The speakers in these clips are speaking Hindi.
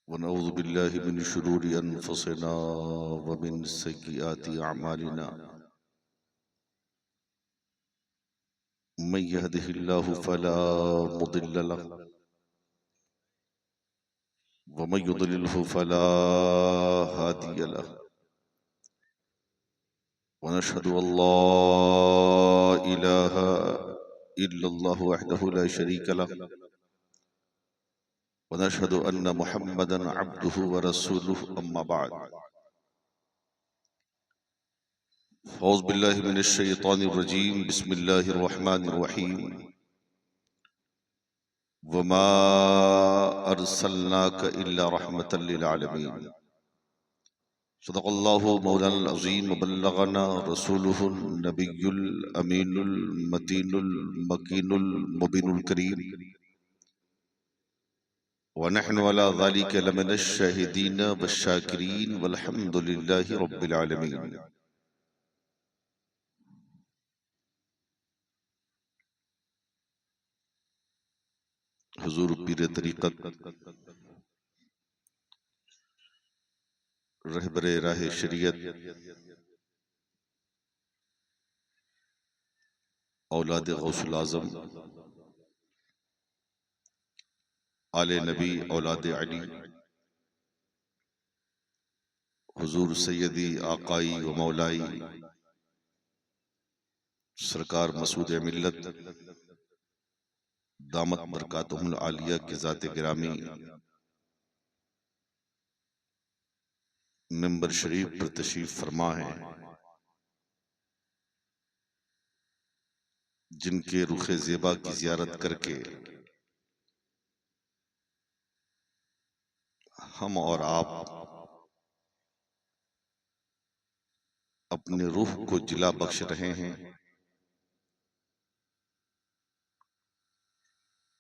वनऊज़ु बिल्लाहि मिन शुरूरि अनफुसिना व मिन सय्यिआति अअमालिना मन यहदिहिल्लाहु फला मुदिल्ल लहु व मन युद्लिल्हु फला हादिय लहु व नशहदु अल्ला इलाहा इल्लल्लाहु वहदहु ला शरीक लहु व नशहदु अन्न मुहम्मदन अब्दुहु व रसूलुहु अम्मा बाद औज़ु बिल्लाहि मिनश शैतानिर रजीम बिस्मिल्लाहिर रहमानिर रहीम वमा अर्सलनाक इल्ला रहमतल लिल आलमीन सदक़ल्लाहु मौलाना अज़ीम व बल्लगना रसूलुहुन नबियुल अमीनुल मतीनुल मकीनुल मुबीनुल करीम व नहनु अला ज़ालिका लमिनश शाहिदीन वश्शाकिरीन वल्हम्दुलिल्लाहि रब्बिल आलमीन। हुजूर पीर तरीक़त रहबरे राह शरीयत औलाद गौसुल आज़म आले नबी औलाद अली हुजूर सैयदी आकाई व मौलाई सरकार मसूद मिल्लत दामत बरकातुहुल आलिया की ज़ात गिरामी मिंबर शरीफ पर तशरीफ फरमा है, जिनके रुखे ज़ेबा की ज़ियारत करके हम और आप अपने रूह को जिला बख्श रहे हैं,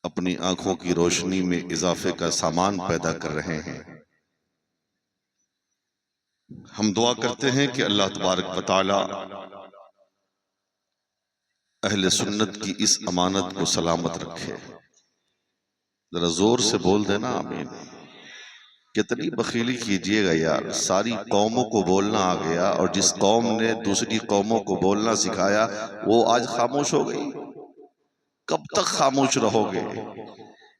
अपनी आंखों की रोशनी में इजाफे का सामान पैदा कर रहे हैं। हम दुआ करते हैं कि अल्लाह तबारक व तआला अहले सुन्नत की इस अमानत को सलामत रखे। जरा जोर से बोल देना आमीन। कितनी बखीली कीजिएगा यार, सारी कौमों को बोलना आ गया और जिस कौम ने दूसरी कौमों को बोलना सिखाया वो आज खामोश हो गई। कब तक खामोश रहोगे?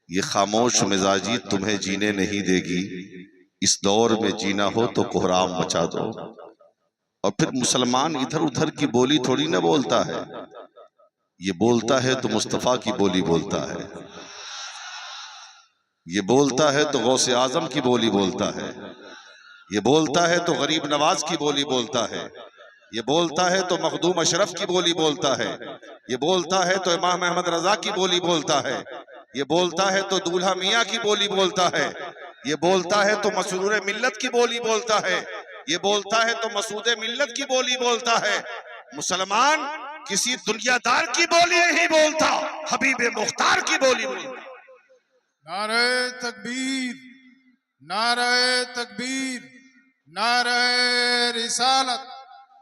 ये खामोश मिजाजी तुम्हें जीने नहीं देगी। इस दौर में जीना हो तो कोहराम मचा दो। और फिर मुसलमान इधर उधर की बोली थोड़ी ना बोलता है, ये बोलता है तो मुस्तफा की बोली बोलता है, ये बोलता है तो गौसे आजम की बोली बोलता है, ये बोलता है तो गरीब नवाज की बोली बोलता है, ये बोलता है तो मखदूम अशरफ की बोली बोलता है, ये बोलता है तो इमाम अहमद रजा की बोली बोलता है, ये बोलता है तो दूल्हा मियाँ की बोली बोलता है, ये बोलता है तो मसरूर मिल्लत की बोली बोलता है, ये बोलता है तो मसूद मिल्लत की बोली बोलता है। मुसलमान किसी दुनियादार की बोली नहीं बोलता, हबीब मुख्तार की बोली बोलता। नारे तकबीर, नारे तकबीर, नारे रिसालत,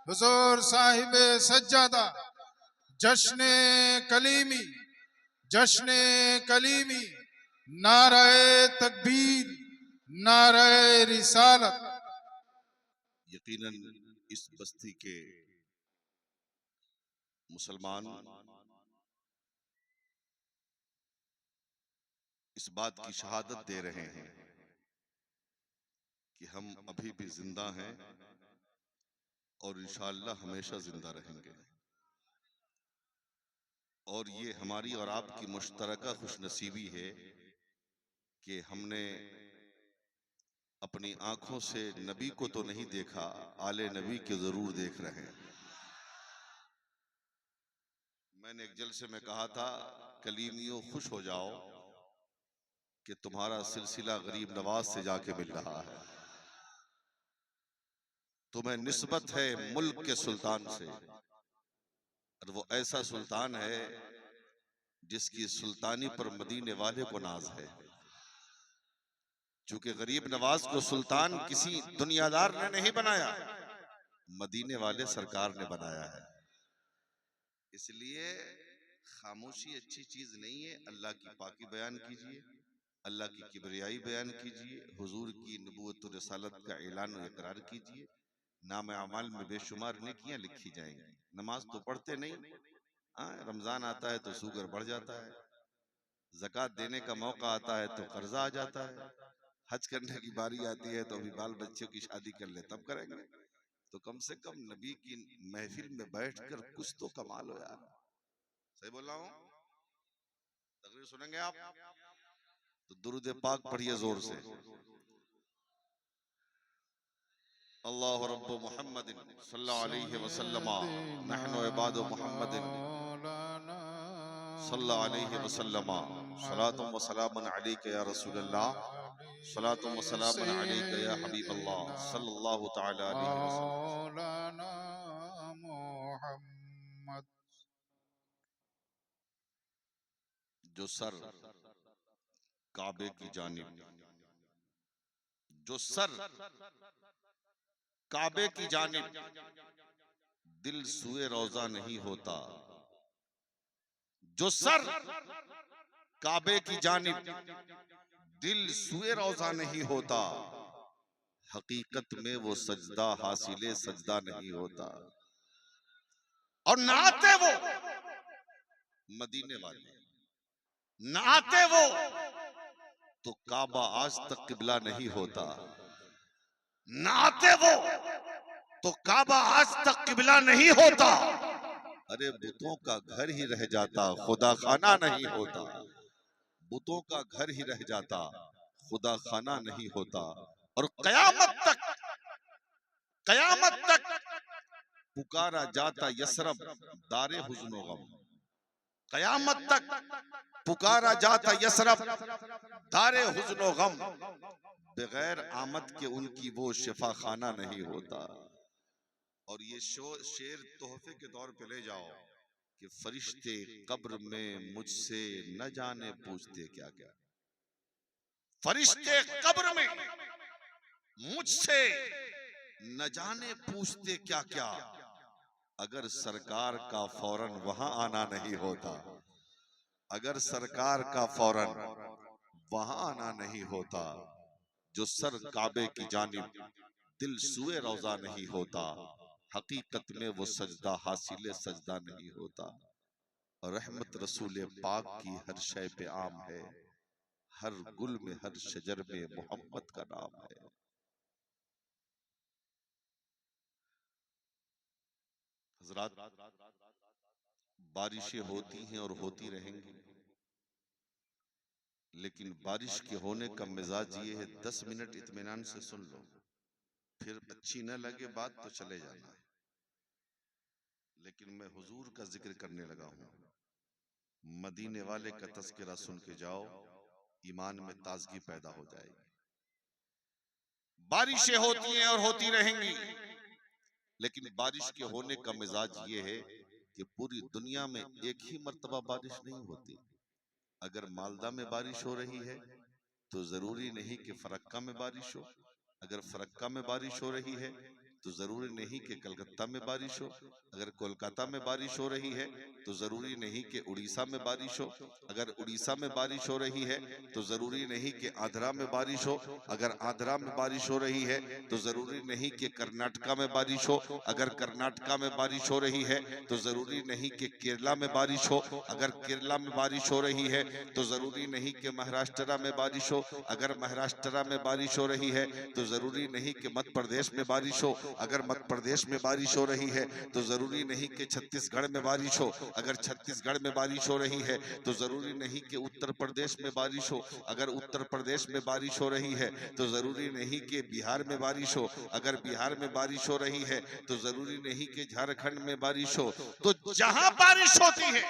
हुजूर साहिब सज्जादा, जश्न कलीमी, जश्न कलीमी, नारे तकबीर, नारे रिसालत। यकीनन इस बस्ती के मुसलमान इस बात की शहादत दे रहे हैं कि हम अभी भी जिंदा हैं और इंशाअल्लाह हमेशा जिंदा रहेंगे। और ये हमारी और आपकी मुश्तरका खुशनसीबी है कि हमने अपनी आंखों से नबी को तो नहीं देखा, आले नबी के जरूर देख रहे हैं। मैंने एक जलसे में कहा था, कलीमियों खुश हो जाओ कि तुम्हारा सिलसिला गरीब नवाज से जाके मिल रहा है। तुम्हें निस्बत है मुल्क के सुल्तान से, और वो ऐसा सुल्तान है जिसकी सुल्तानी पर मदीने वाले को नाज है। चूंकि गरीब नवाज को सुल्तान किसी दुनियादार ने नहीं बनाया, मदीने वाले सरकार ने बनाया है। इसलिए खामोशी अच्छी चीज नहीं है, अल्लाह की पाकी बयान कीजिए, अल्लाह की किबरियाई बयान कीजिए, हुजूर की नबूवत और रिसालत का ऐलान और इकरार कीजिए। नाम अमाल में बेशुमार नेकियां लिखी जाएंगी। नमाज तो पढ़ते नहीं, रमजान आता है तो शुगर बढ़ जाता है, ज़कात देने का मौका आता है तो कर्जा आ जाता है, हज करने की बारी आती है तो अभी बाल बच्चों की शादी कर ले तब करेंगे। तो कम से कम नबी की महफिल में बैठकर कुछ तो कमाल हो यार। सही बोल रहा हूँ? तकरीर सुनेंगे आप तो दुरूद पाक पढ़िए जोर से। अल्लाह रब्बु मुहम्मदिन सल्लल्लाहु अलैहि वसल्लम नहनु इबादु मुहम्मदिन सल्लल्लाहु अलैहि वसल्लम सलातुम व सलामुन अलैका या रसूलल्लाह सलातुम व सलामुन अलैका या हबीबल्लाह सल्लल्लाहु तआला अलैहि वसल्लम। जो सर काबे की जानिब, जो सर काबे की जानिब, दिल सुए रोजा नहीं होता। जो सर काबे की जानिब, दिल सुए रोजा नहीं होता, हकीकत में वो सजदा हासिले सजदा नहीं होता। और ना आते वो मदीने वाले, ना आते वो तो काबा आज तक किबला नहीं होता। ना आते वो तो काबा आज तक किबला नहीं होता। अरे बुतों का घर ही रह जाता, खुदा खाना नहीं होता। बुतों का घर ही रह जाता, खुदा खाना नहीं होता। और कयामत तक पुकारा जाता यसरब दारे हुज़्न व गम। कयामत तक पुकारा जाता यसरब दारे हुज़्न व गम। बगैर आमद के उनकी वो शिफा खाना नहीं होता। और ये शेर तोहफे के तौर पे ले जाओ कि फरिश्ते कब्र में मुझसे न जाने पूछते क्या क्या। फरिश्ते कब्र में मुझसे न जाने पूछते क्या क्या। अगर सरकार का फौरन वहां आना नहीं होता, अगर सरकार का फौरन वहां आना नहीं होता। जो सर काबे की जानिब, दिल सुए रोजा नहीं होता, हकीकत में वो सजदा हासिले सजदा नहीं होता। और रहमत रसूल पाक की हर शय पे आम है, हर गुल में हर शजर में मोहम्मद का नाम है। हजरात, बारिशें होती हैं और होती रहेंगी, लेकिन बारिश के होने का मिजाज ये है 10 मिनट इत्मीनान से सुन लो, फिर अच्छी न लगे बात तो चले जाना है। लेकिन मैं हुजूर का जिक्र करने लगा हूं, मदीने वाले का तज़किरा सुन के जाओ, ईमान में ताजगी पैदा हो जाएगी। बारिशें होती हैं और होती रहेंगी, लेकिन बारिश के होने का मिजाज ये है कि पूरी दुनिया में एक ही मर्तबा बारिश नहीं होती। अगर मालदा में बारिश हो रही है तो जरूरी नहीं कि फरक्का में बारिश हो। अगर फरक्का में बारिश हो रही है तो जरूरी नहीं कि कलकत्ता में बारिश हो। अगर कोलकाता में बारिश हो रही है तो जरूरी नहीं कि उड़ीसा में बारिश हो। अगर उड़ीसा में बारिश हो रही है तो जरूरी नहीं कि आंध्रा में बारिश हो। अगर आंध्रा में बारिश हो रही है तो जरूरी नहीं कि कर्नाटका में बारिश हो। अगर कर्नाटका में बारिश हो रही है तो जरूरी नहीं कि केरला में बारिश हो। अगर केरला में बारिश हो रही है तो जरूरी नहीं कि महाराष्ट्र में बारिश हो। अगर महाराष्ट्र में बारिश हो रही है तो जरूरी नहीं कि मध्य प्रदेश में बारिश हो। अगर मध्य प्रदेश में बारिश हो रही है तो जरूरी नहीं कि छत्तीसगढ़ में बारिश हो। अगर छत्तीसगढ़ में बारिश हो रही है तो जरूरी नहीं कि उत्तर प्रदेश में बारिश हो। अगर उत्तर प्रदेश में बारिश हो रही है तो जरूरी नहीं कि बिहार में बारिश हो। अगर बिहार में बारिश हो रही है तो जरूरी नहीं कि झारखंड में बारिश हो। तो जहां बारिश होती है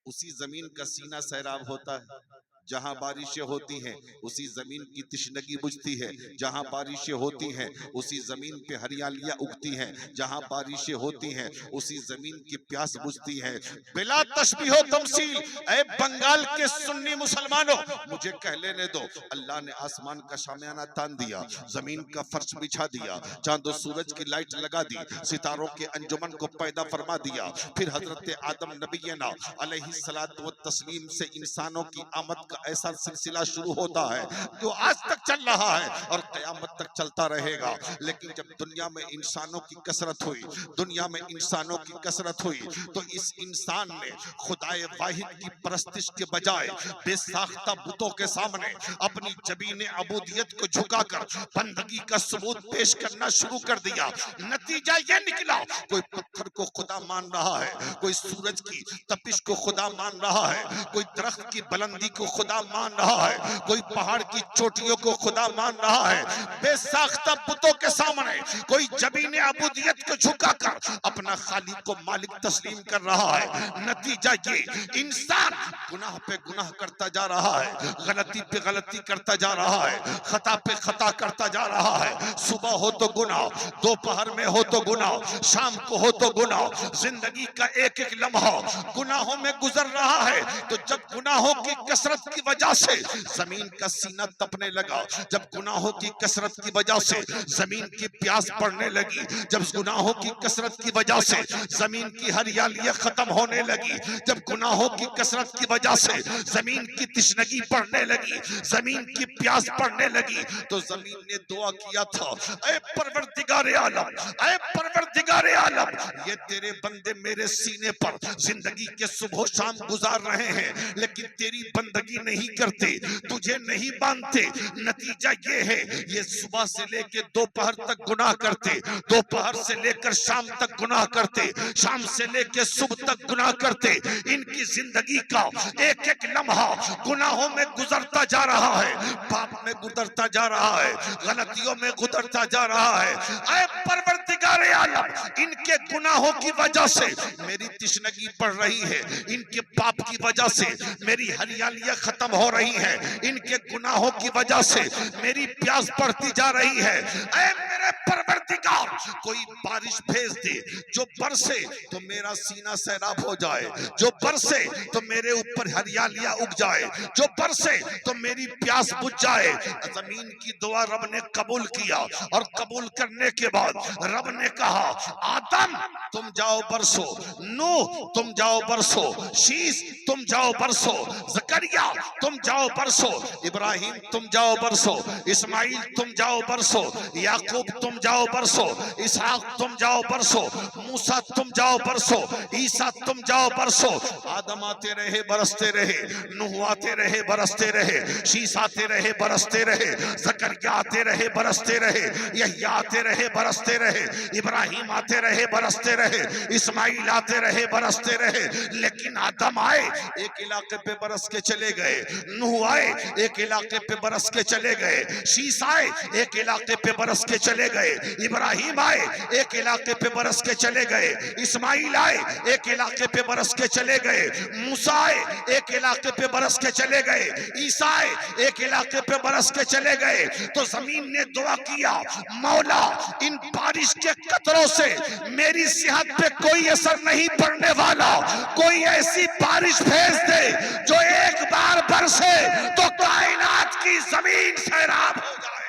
उसी जमीन का सीना सैराब होता है। जहां बारिशें होती हैं उसी जमीन की तिश्नगी बुझती है। जहां बारिशें होती हैं उसी जमीन पे हरियालियां उगती हैं। जहां बारिशें होती हैं उसी जमीन की प्यास बुझती है। बिला तशबीह तमसील, ऐ बंगाल के सुन्नी मुसलमानों, मुझे कह लेने दो। अल्लाह ने आसमान का शामियाना तान दिया, जमीन का फर्श बिछा दिया, चांद और सूरज की लाइट लगा दी, सितारों के अंजुमन को पैदा फरमा दिया। फिर हजरत आदम नबीना अलैहिस्सलातु व तस्लीम से इंसानों की आमद का ऐसा सिलसिला शुरू होता है जो आज तक चल रहा है और क़यामत तक चलता रहेगा। लेकिन जब दुनिया में इंसानों की कसरत हुई, दुनिया में इंसानों की कसरत हुई, तो इस इंसान ने खुदाए वाहिद की परस्तिश के बजाय बेसाख्ता बुतों के सामने अपनी जबीन अबूदियत को झुकाकर बंदगी का सबूत पेश करना शुरू कर दिया। नतीजा ये निकला, कोई पत्थर को खुदा मान रहा है, कोई सूरज की तपिश को खुदा मान रहा है, कोई दरख्त की बुलंदी को खुदा मान रहा है, कोई पहाड़ की चोटियों को खुदा मान रहा है। बेसाख्ता बुतों के सामने कोई जबीन अबूदियत को झुकाकर अपना खालिक को मालिक तस्लीम कर रहा है। नतीजा ये, इंसान गुनाह पे गुनाह करता जा रहा है, गलती पे गलती करता जा रहा है, खता पे खता करता जा रहा है। सुबह हो तो गुनाह, दोपहर में हो तो गुनाह, शाम को हो तो गुनाह। जिंदगी का एक एक लम्हा गुनाहों में गुजर रहा है। तो जब गुनाहों की कसरत की वजह से जमीन का सीना तपने लगा, जब गुनाहों की कसरत की वजह से जमीन की प्यास पड़ने लगी, जब गुनाहों की कसरत की वजह से जमीन की हरियाली खत्म होने लगी, जब गुनाहों की कसरत की वजह से जमीन की तिश्नगी पड़ने लगी, जमीन की प्यास पड़ने लगी, तो जमीन ने दुआ किया था, ऐ परवरदिगारे आलम, ऐ परवरदिगारे आलम, ये तेरे बंदे मेरे सीने पर जिंदगी के सुबह शाम गुजार रहे हैं, लेकिन तेरी बंदगी नहीं करते, तुझे नहीं मानते। नतीजा ये है, ये सुबह से लेकर दोपहर तक गुनाह करते, दोपहर से लेकर शाम तक गुनाह करते, शाम से लेकर सुबह तक गुनाह करते। इनकी जिंदगी का एक एक लम्हा गुनाहों में गुजरता जा रहा है, पाप में गुजरता जा रहा है, गलतियों में गुजरता जा रहा है। ऐ परवरदिगारे आलम, इनके गुनाहों की वजह से मेरी तिश्नगी बढ़ रही है, इनके पाप की वजह से मेरी हरियालियां खत्म हो रही हैं, इनके गुनाहों की वजह से मेरी प्यास बढ़ती जा रही है। ऐ मेरे परवरदिगार, कोई बारिश भेज दे जो बरसे तो मेरा सीना सैराब हो जाए, जो बरसे तो मेरे ऊपर हरियालियां उग जाए, जो बरसे तो मेरी प्यास बुझ जाए। जमीन की दुआ रब ने कबूल किया और कबूल करने के बाद रब ने कहा, आदम तुम जाओ बरसो, नूह तुम जाओ बरसो, शीश तुम जाओ बरसो, जकरिया तुम जाओ बरसो, इब्राहिम तुम जाओ बरसो, इस्माइल तुम जाओ बरसो, याकूब तुम जाओ बरसो, इसहाक तुम जाओ बरसो, मूसा तुम जाओ बरसो, ईसा तुम जाओ बरसो। आदम आते रहे बरसते रहे, नूह आते रहे बरसते रहे, शीश आते रहे बरसते रहे, जकरिया आते रहे बरसते रहे, यह्या आते रहे बरसते रहे, इब्राहिम आते रहे बरसते रहे, इस्माइल आते रहे बरसते रहे। लेकिन आदम आए एक इलाके पे बरस के चले गए, नूह आए एक इलाके पे बरस के चले गए, शीश आए एक इलाके पे बरस के चले गए, इब्राहिम आए एक इलाके पे बरस के चले गए, इस्माइल आए एक इलाके पे बरस के चले गए, मूसा आए एक इलाके पे बरस के चले गए, ईसा आए एक इलाके पे बरस के चले गए। तो जमीन ने दुआ किया, मौला इन बारिश के कतरों से मेरी सेहत पे कोई असर नहीं पड़ने वाला, कोई ऐसी बारिश भेज दे जो एक बार बरसे तो कायनात की जमीन सैराब हो जाए।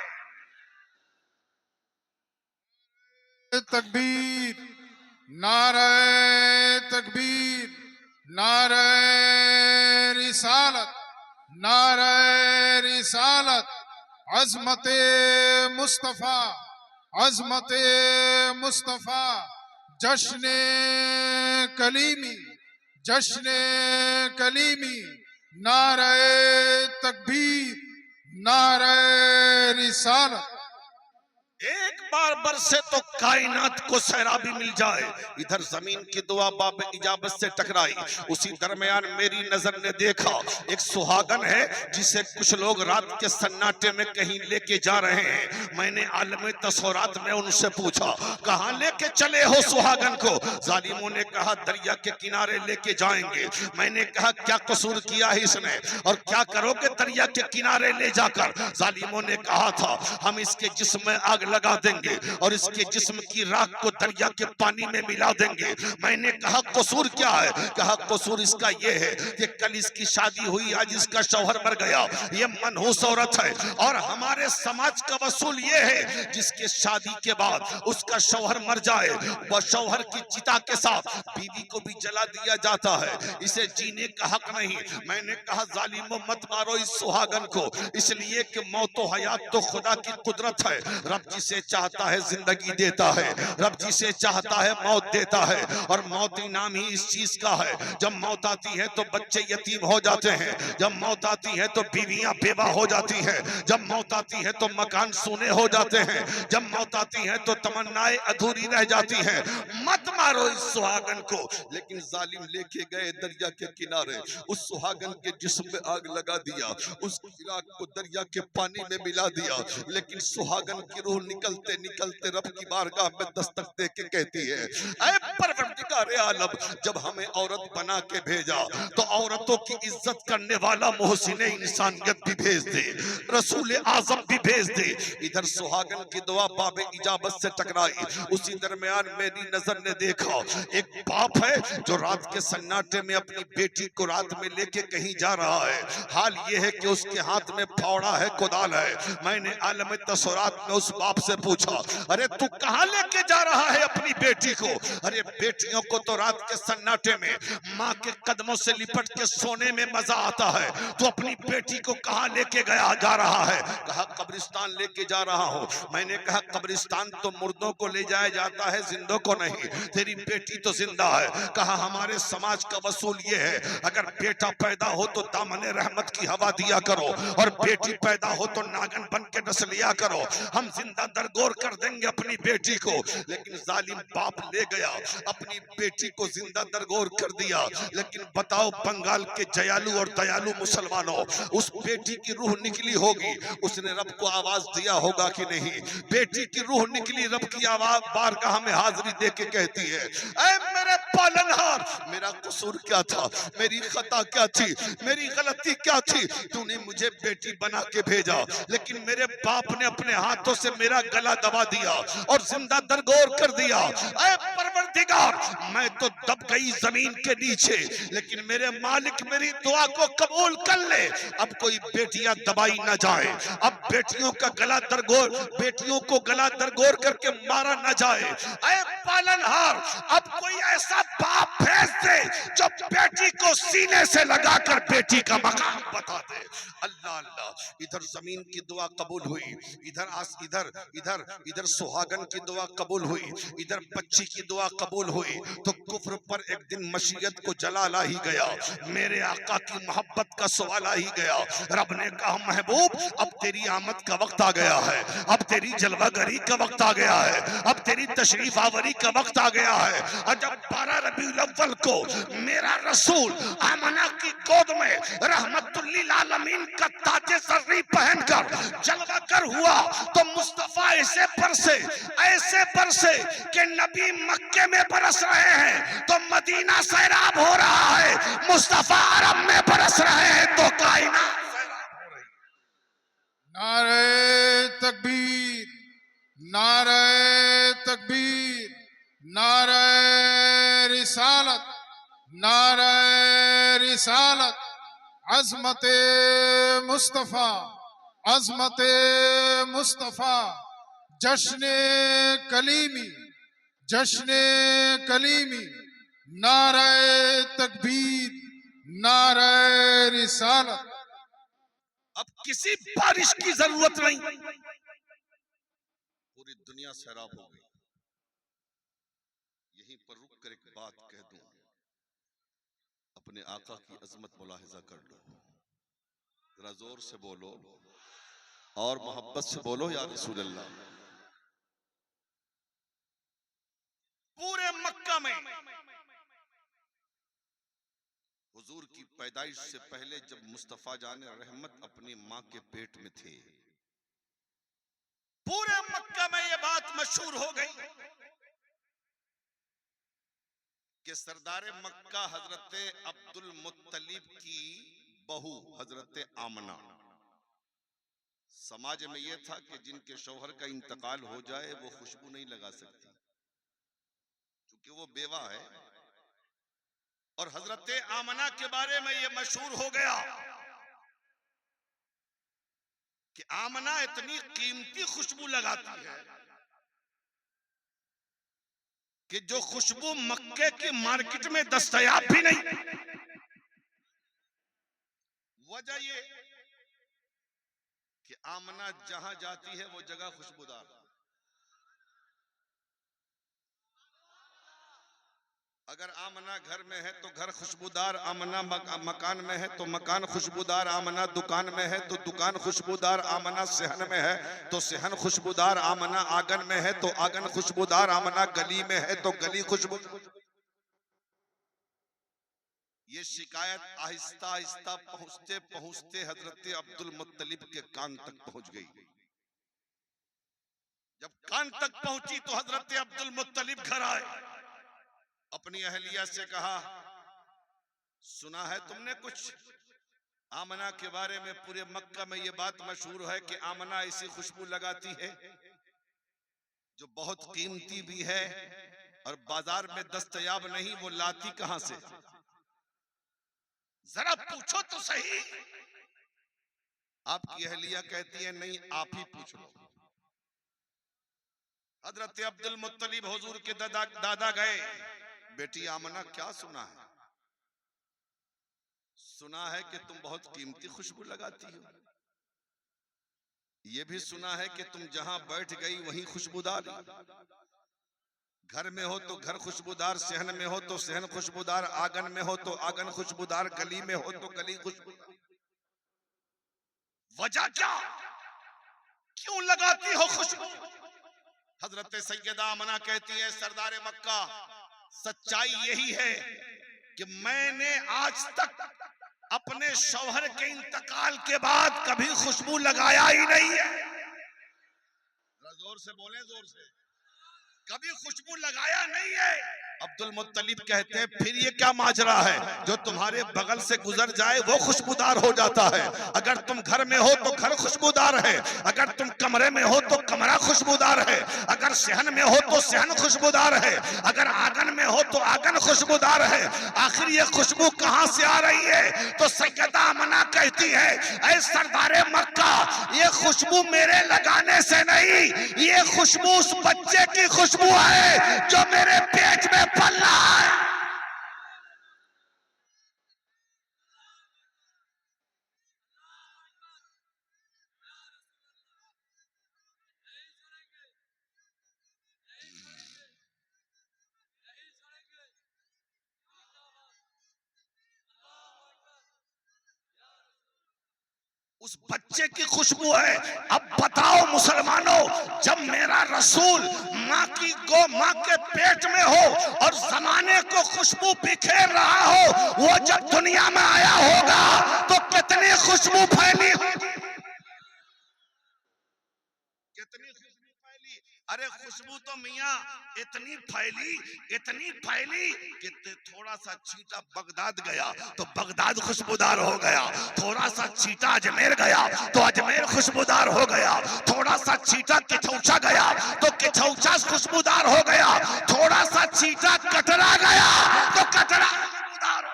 तकबीर, नारे तकबीर, नारे रिसालत, नारे रिसालत, अजमते मुस्तफा, अजमते मुस्तफा, जश्ने कलीमी, जश्ने कलीमी, नारे तकबीर, नारे रिसालत। एक बार बरसे तो कायनात को सैराबी मिल जाए। इधर जमीन की दुआ बाब इजाबत से टकराई, उसी दरमियान मेरी नजर ने देखा एक सुहागन है जिसे कुछ लोग रात के सन्नाटे में कहीं लेके जा रहे हैं। मैंने आलम तस्वरात में उनसे पूछा, कहाँ लेके चले हो सुहागन को? जालिमों ने कहा दरिया के किनारे लेके जाएंगे। मैंने कहा क्या कसूर किया है इसने और क्या करोगे दरिया के किनारे ले जाकर? जालिमों ने कहा था हम इसके जिस्म में आग लगा देंगे, देंगे और इसके जिस्म की राख को दरिया के पानी में मिला देंगे। मैंने कहा कसूर क्या है? कहा कसूर इसका ये है कि कल इसकी शादी हुई, आज इसका शौहर मर गया, ये मनहूस औरत है। और हमारे समाज का वसूल ये है जिसके शादी के बाद उसका शौहर मर जाए, वह शौहर की चिता के साथ बीवी को भी जला दिया जाता है, इसे जीने का हक नहीं। मैंने कहा जालिमो मत मारो इस सुहागन को, इसलिए कि मौत व हयात तो खुदा की कुदरत है। रब जिसे चाहता है जिंदगी देता है, रब जिसे चाहता है मौत देता है, और मौत इनाम ही इस चीज का है। जब मौत आती है तो बच्चे यतीम हो जाते हैं, जब मौत आती है तो बीवियां बेवा हो जाती है, जब मौत आती है तो मकान सूने हो जाते हैं, जब मौत आती है तो तमन्नाएं अधूरी रह जाती हैं। मत मारो इस सुहागन को। लेकिन जालिम लेके गए दरिया के किनारे, उस सुहागन के जिस्म में आग लगा दिया, उस चिराग को दरिया के पानी में मिला दिया। लेकिन सुहागन की रूह निकलते निकलते रब की बारगाह में दस्तक दे के कहती है, ऐ परवरदिगार आलम, जब हमें औरत बना के भेजा तो औरतों की इज्जत करने वाला मोहसिन इंसानियत भी भेज दे, रसूल आजम भी भेज दे। इधर सुहागन की दुआ बाबे इजाबत से टकराई। उसी दरमियान मेरी नजर ने देखा एक बाप है जो रात के सन्नाटे में अपनी बेटी को रात में लेके कहीं जा रहा है। हाल ये है कि उसके हाथ में फावड़ा है, कुदाल है। मैंने आलम तसौरात में उस बाप से पूछा, अरे तू कहां लेके जा रहा है अपनी बेटी को? अरे बेटियों को तो रात के सन्नाटे में माँ के कदमों से लिपट के सोने में मजा आता है, तो अपनी बेटी को कहां लेके गया जा रहा है? कहा कब्रिस्तान लेके जा रहा हूं। मैंने कहा कब्रिस्तान तो मुर्दों को ले जाया जाता है, जिंदों को नहीं, तेरी बेटी तो जिंदा है। कहा हमारे समाज का वसूल ये है, अगर बेटा पैदा हो तो दामने रहमत की हवा दिया करो, और बेटी पैदा हो तो नागन बन के नस्ल लिया करो। हम जिंदा दरगोर कर देंगे अपनी बेटी को। लेकिन जालिम बाप ले गया, अपनी बेटी को जिंदा दरगोर कर दिया। लेकिन बताओ बंगाल के जयालु और दयालु मुसलमानों, उस बेटी की रूह निकली होगी, उसने रब को आवाज दिया होगा कि नहीं? बेटी की रूह निकली, रब की आवाज बारगाह में हाजिरी दे के कहती है, ऐ मेरे पालनहार, मेरा कसूर क्या था, मेरी खता क्या थी, मेरी गलती क्या थी? तूने मुझे बेटी बना के भेजा, लेकिन मेरे बाप ने अपने हाथों से मेरा गला दबा दिया और जिंदा दरगोर कर दिया। ऐ परवरदिगार, मैं तो दब गई जमीन के नीचे, लेकिन मेरे मालिक मेरी दुआ को कबूल कर ले। अब कोई बेटियां दबाई ना जाए, अब बेटियों का गला दरगोर, बेटियों को गला दरगोर करके मारा ना जाए। ऐ पालनहार, अब कोई ऐसा बाप भेज दे जो बेटी को सीने से लगाकर बेटी का मकाम बता दे। अल्लाह अल्लाह, इधर जमीन की दुआ कबूल हुई, इधर इधर इधर सुहागन की दुआ कबूल हुई, इधर बच्ची की दुआ कबूल हुई, तो कुफ्र पर एक दिन मशीयत को जलाल आ ही गया, मेरे आका की मोहब्बत का सवाल आ ही गया। रब ने कहा महबूब, अब तेरी आमद का वक्त आ गया है, अब तेरी जलवागरी का वक्त आ गया है, अब तेरी तशरीफ आवरी का वक्त आ गया है। और जब 12 रबीउल अव्वल को मेरा रसूल आमना की गोद में रहमतुल लिल आलमीन का ताजे ज़र्री पहनकर जलवागर हुआ, तो मुस्तफा ऐसे बरसे कि नबी मक्के में बरस रहे हैं तो मदीना सैराब हो रहा है, मुस्तफा अरब में बरस रहे हैं तो कायनात सैराब हो रही है। नारे तकबीर, नारे तकबीर, नारे रिसालत, नारे रिसालत, अज़मत मुस्तफ़ा, अज़मत मुस्तफ़ा, जश्न कलीमी, जश्न कलीमी, नारे तकबीर, नारे रिसालत। अब किसी बारिश की जरूरत नहीं, पूरी दुनिया सैराब हो गई। यहीं पर रुक कर एक बात कह दूं, अपने आका की अजमत मुलाहिजा कर लो, जरा जोर से बोलो और मोहब्बत से बोलो या रसूल अल्लाह। पूरे मक्का में हुजूर की पैदाइश से पहले जब मुस्तफा जाने रहमत अपनी मां के पेट में थे, पूरे मक्का में यह बात मशहूर हो गई कि सरदार मक्का हजरत अब्दुल मुत्तलिब की बहू हजरत आमना समाज में यह था कि जिनके शौहर का इंतकाल हो जाए वो खुशबू नहीं लगा सकती, क्योंकि वो बेवा है। और हजरत आमना के बारे में यह मशहूर हो गया कि आमना इतनी कीमती खुशबू लगाती है कि जो खुशबू मक्के की मार्केट में दस्तयाब भी नहीं। वजह ये कि आमना जहां जाती है वो जगह खुशबूदार। अगर आमना घर में है तो घर खुशबूदार, आमना मकान में है तो मकान खुशबूदार, आमना दुकान में है तो दुकान खुशबूदार, आमना सेहन में है तो सेहन खुशबूदार, आमना आंगन में है तो आंगन खुशबूदार, आमना गली में है तो गली खुशबूदार। ये शिकायत आहिस्ता आहिस्ता पहुंचते पहुंचते हजरत अब्दुल मुत्तलिब के कान तक पहुंच गई। जब कान तक पहुंची तो हजरत अब्दुल मुत्तलिब घर आए, अपनी अहलिया से कहा, सुना है तुमने कुछ आमना के बारे में? पूरे मक्का में ये बात मशहूर है कि आमना ऐसी खुशबू लगाती है जो बहुत कीमती भी है और बाजार में दस्तयाब नहीं। वो लाती कहां से? जरा पूछो तो सही। आपकी अहलिया कहती है, नहीं आप ही पूछ लो। हजरत अब्दुल मुत्तलिब हुजूर के दादा गए, बेटी आमना क्या सुना है? सुना है कि तुम बहुत कीमती खुशबू लगाती हो। यह भी सुना है कि तुम जहां बैठ गई वहीं खुशबूदार। घर में हो तो घर खुशबूदार, सेहन में हो तो सेहन खुशबूदार, आंगन में हो तो आंगन खुशबूदार, गली में हो तो गली खुशबूदार। वजह क्या? क्यों लगाती हो खुशबू? हजरत सैयदा आमना कहती है, सरदार मक्का, सच्चाई यही है कि मैंने आज तक अपने शौहर के इंतकाल के बाद कभी खुशबू लगाया ही नहीं है। जोर से बोले, जोर से। कभी खुशबू लगाया नहीं है। अब्दुल मुत्तलिब कहते हैं, फिर ये क्या माजरा है? जो तुम्हारे बगल से गुजर जाए वो खुशबूदार हो जाता है। अगर तुम घर में हो तो घर खुशबूदार है, अगर तुम कमरे में हो तो कमरा खुशबूदार है, अगर सेहन में हो तो सेहन खुशबूदार है, अगर आंगन में हो तो आंगन खुशबूदार है। आखिर ये खुशबू कहां से आ रही है? तो सैयदा आमना कहती है, ऐ सरदारे मक्का, ये खुशबू मेरे लगाने से नहीं, ये खुशबू उस बच्चे की खुशबू है जो मेरे पेट में पल रहा है। उस बच्चे की खुशबू है। अब बताओ मुसलमानों, जब मेरा रसूल माँ के पेट में हो और जमाने को खुशबू बिखेर रहा हो, वो जब दुनिया में आया होगा तो कितनी खुशबू फैली होगी, कितनी खुशबू फैली। अरे खुशबू तो मियाँ इतनी फैली कि थोड़ा सा छींटा बगदाद गया तो बगदाद खुशबूदार हो गया, थोड़ा सा छींटा अजमेर गया तो अजमेर खुशबूदार हो गया, थोड़ा सा छींटा किठौचा गया तो किठौचा खुशबूदार हो गया, थोड़ा सा छींटा कटरा गया तो कटरा खुशबूदार हो।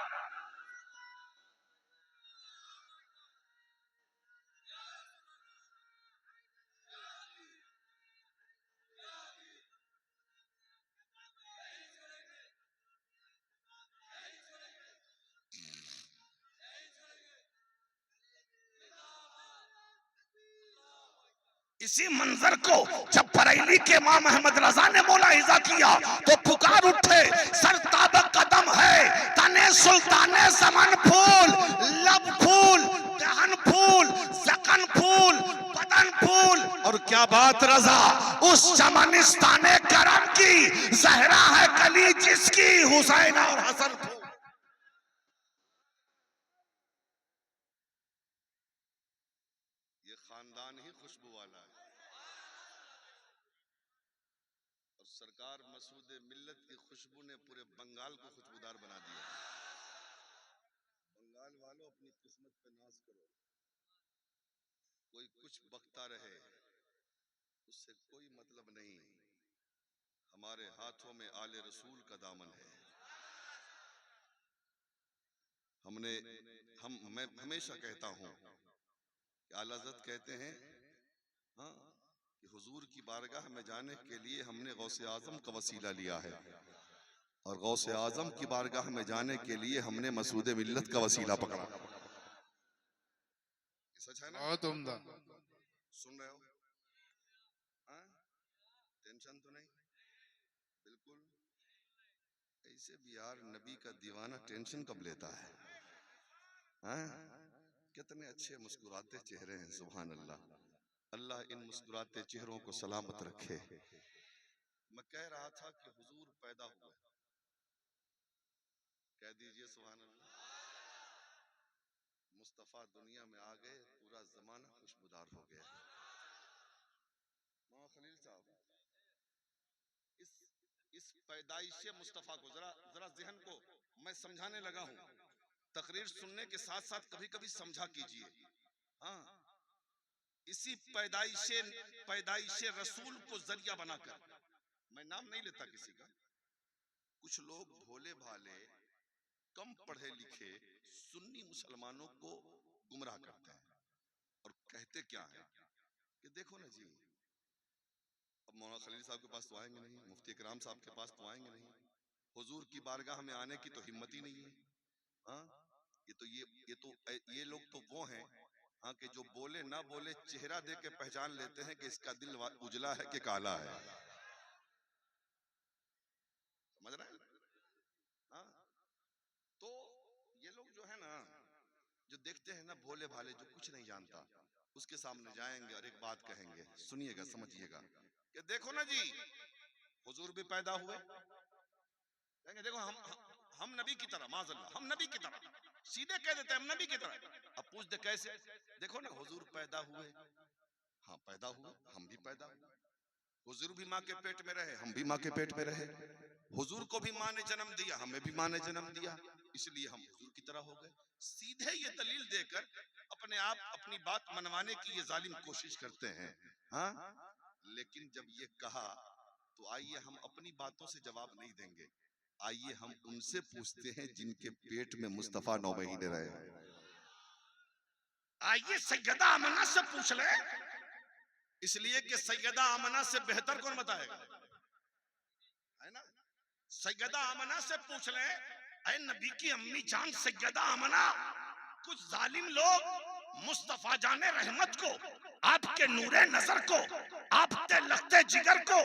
इसी मंजर को जब बरेली के इमाम अहमद रजा ने मुलाहिजा किया तो पुकार उठे, सर ताबक कदम है तने सुल्ताने समन फूल, लब फूल, दहन फूल, जकन फूल, बदन फूल। और क्या बात रजा, उस चमनिस्ताने करम की जहरा है कली जिसकी हुसैन और हसन फूल। ये खानदान ही खुशबू वाला है। और सरकार मसूद मिल्लत की खुशबू ने पूरे बंगाल को खुशबूदार बना दिया। बंगाल वालों, अपनी किस्मत पे नाज करो। कोई कुछ बकता रहे उससे कोई मतलब नहीं, हमारे हाथों में आले रसूल का दामन है। मैं हमेशा कहता हूं कि आला हज़रत कहते हैं हाँ कि हुजूर की बारगाह में जाने के लिए हमने गौसे आजम का वसीला लिया है, और गौसे आजम की बारगाह में जाने के लिए हमने मसूद मिल्लत का वसीला पकड़ा। सच है ना? बहुत उम्दा। सुन रहे हो? हाँ? टेंशन तो नहीं? बिल्कुल। ऐसे भी यार नबी का दीवाना टेंशन कब लेता है? हाँ? कितने अच्छे मुस्कुराते चेहरे हैं, सुभान अल्लाह। अल्लाह इन मुस्कुराते चेहरों को सलामत रखे। मैं कह रहा था कि हुजूर पैदा हुए, कह दीजिए सुभान अल्लाह। मुस्तफा दुनिया में आ गए, पूरा जमाना खुशबूदार हो गया। मौलाना खलील साहब, इस पैदाइश मुस्तफा को जरा ज़हन को मैं समझाने लगा हूं। तकरीर सुनने के साथ साथ कभी कभी समझा कीजिए। हाँ, इसी पैदाइश रसूल को जरिया बनाकर, मैं नाम नहीं लेता किसी का, कुछ लोग भोले भाले कम पढ़े लिखे सुन्नी मुसलमानों को गुमराह करते हैं और कहते क्या है कि देखो ना जी, अब मौलाना खलील साहब के पास तो आएंगे नहीं, मुफ्ती इकराम साहब के पास तो आएंगे नहीं, हुजूर की बारगाह में आने की तो हिम्मत ही नहीं है। हाँ, ये लोग तो वो हैं हाँ कि जो बोले ना बोले चेहरा देख के पहचान लेते हैं कि इसका दिल उजला है कि काला है। समझ रहे हैं? हाँ, तो ये लोग जो है ना, जो देखते हैं ना भोले भाले, जो कुछ नहीं जानता, उसके सामने जाएंगे और एक बात कहेंगे, सुनिएगा समझिएगा, कि देखो ना जी हुजूर भी पैदा हुए, कहेंगे देखो हम नबी की तरह, माज़अल्लाह हम नबी की तरह, सीधे कह देते हैं हम नबी की तरह। अब पूछ दे कैसे, देखो ना हुजूर पैदा हुए, हाँ पैदा हुए, हम भी पैदा हुए, हुजूर भी माँ के पेट में रहे, हम भी माँ के पेट में रहे, हुजूर को भी माँ ने जन्म दिया, हमें भी माँ ने जन्म दिया, इसलिए हम हुजूर की तरह हो गए। सीधे ये दलील देकर अपने आप अपनी बात मनवाने की ये जालिम कोशिश करते हैं। हाँ, लेकिन जब ये कहा तो आइए हम अपनी बातों से जवाब नहीं देंगे, आइए हम उनसे पूछते हैं जिनके पेट में मुस्तफा 9 महीने रहे। आइए सैयदा आमना से पूछ ले, इसलिए कि सैयदा आमना से बेहतर कौन बताएगा, है ना? सैयदा आमना से पूछ ले, ऐ नबी की अम्मी जान सैयदा आमना, कुछ जालिम लोग मुस्तफा जाने रहमत को, आपके नूरे नजर को, आपके लगते जिगर को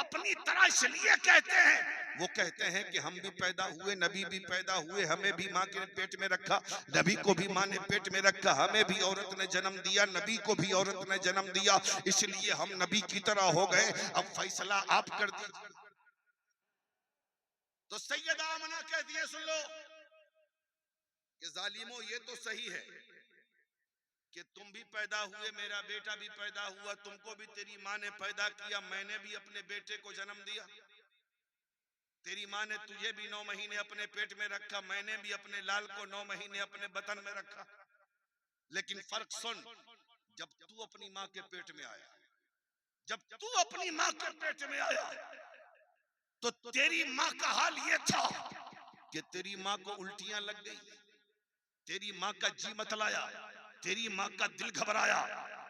अपनी तरह इसलिए कहते हैं, वो कहते हैं कि हम भी पैदा हुए, नबी भी पैदा हुए, हमें भी माँ के पेट में रखा, नबी को भी माँ ने पेट में रखा, हमें भी औरत ने जन्म दिया, नबी को भी औरत ने जन्म दिया, इसलिए हम नबी की तरह हो गए, अब फैसला आप कर दीजिए। तो सैयदा आमना कहती है, सुन लो कि जालिमों ये तो सही है कि तुम भी पैदा हुए, मेरा बेटा भी पैदा हुआ, तुमको भी तेरी माँ ने पैदा किया, मैंने भी अपने बेटे को जन्म दिया, तेरी माँ ने तुझे भी 9 महीने अपने पेट में रखा, मैंने भी अपने लाल को 9 महीने अपने बतन में रखा, लेकिन फर्क सुन, जब तू अपनी माँ के पेट में आया, जब तू अपनी माँ के पेट में आया तो तेरी माँ का हाल ये था कि तेरी माँ को उल्टियां लग गई, तेरी माँ का जी मतलाया, तेरी माँ का दिल घबराया,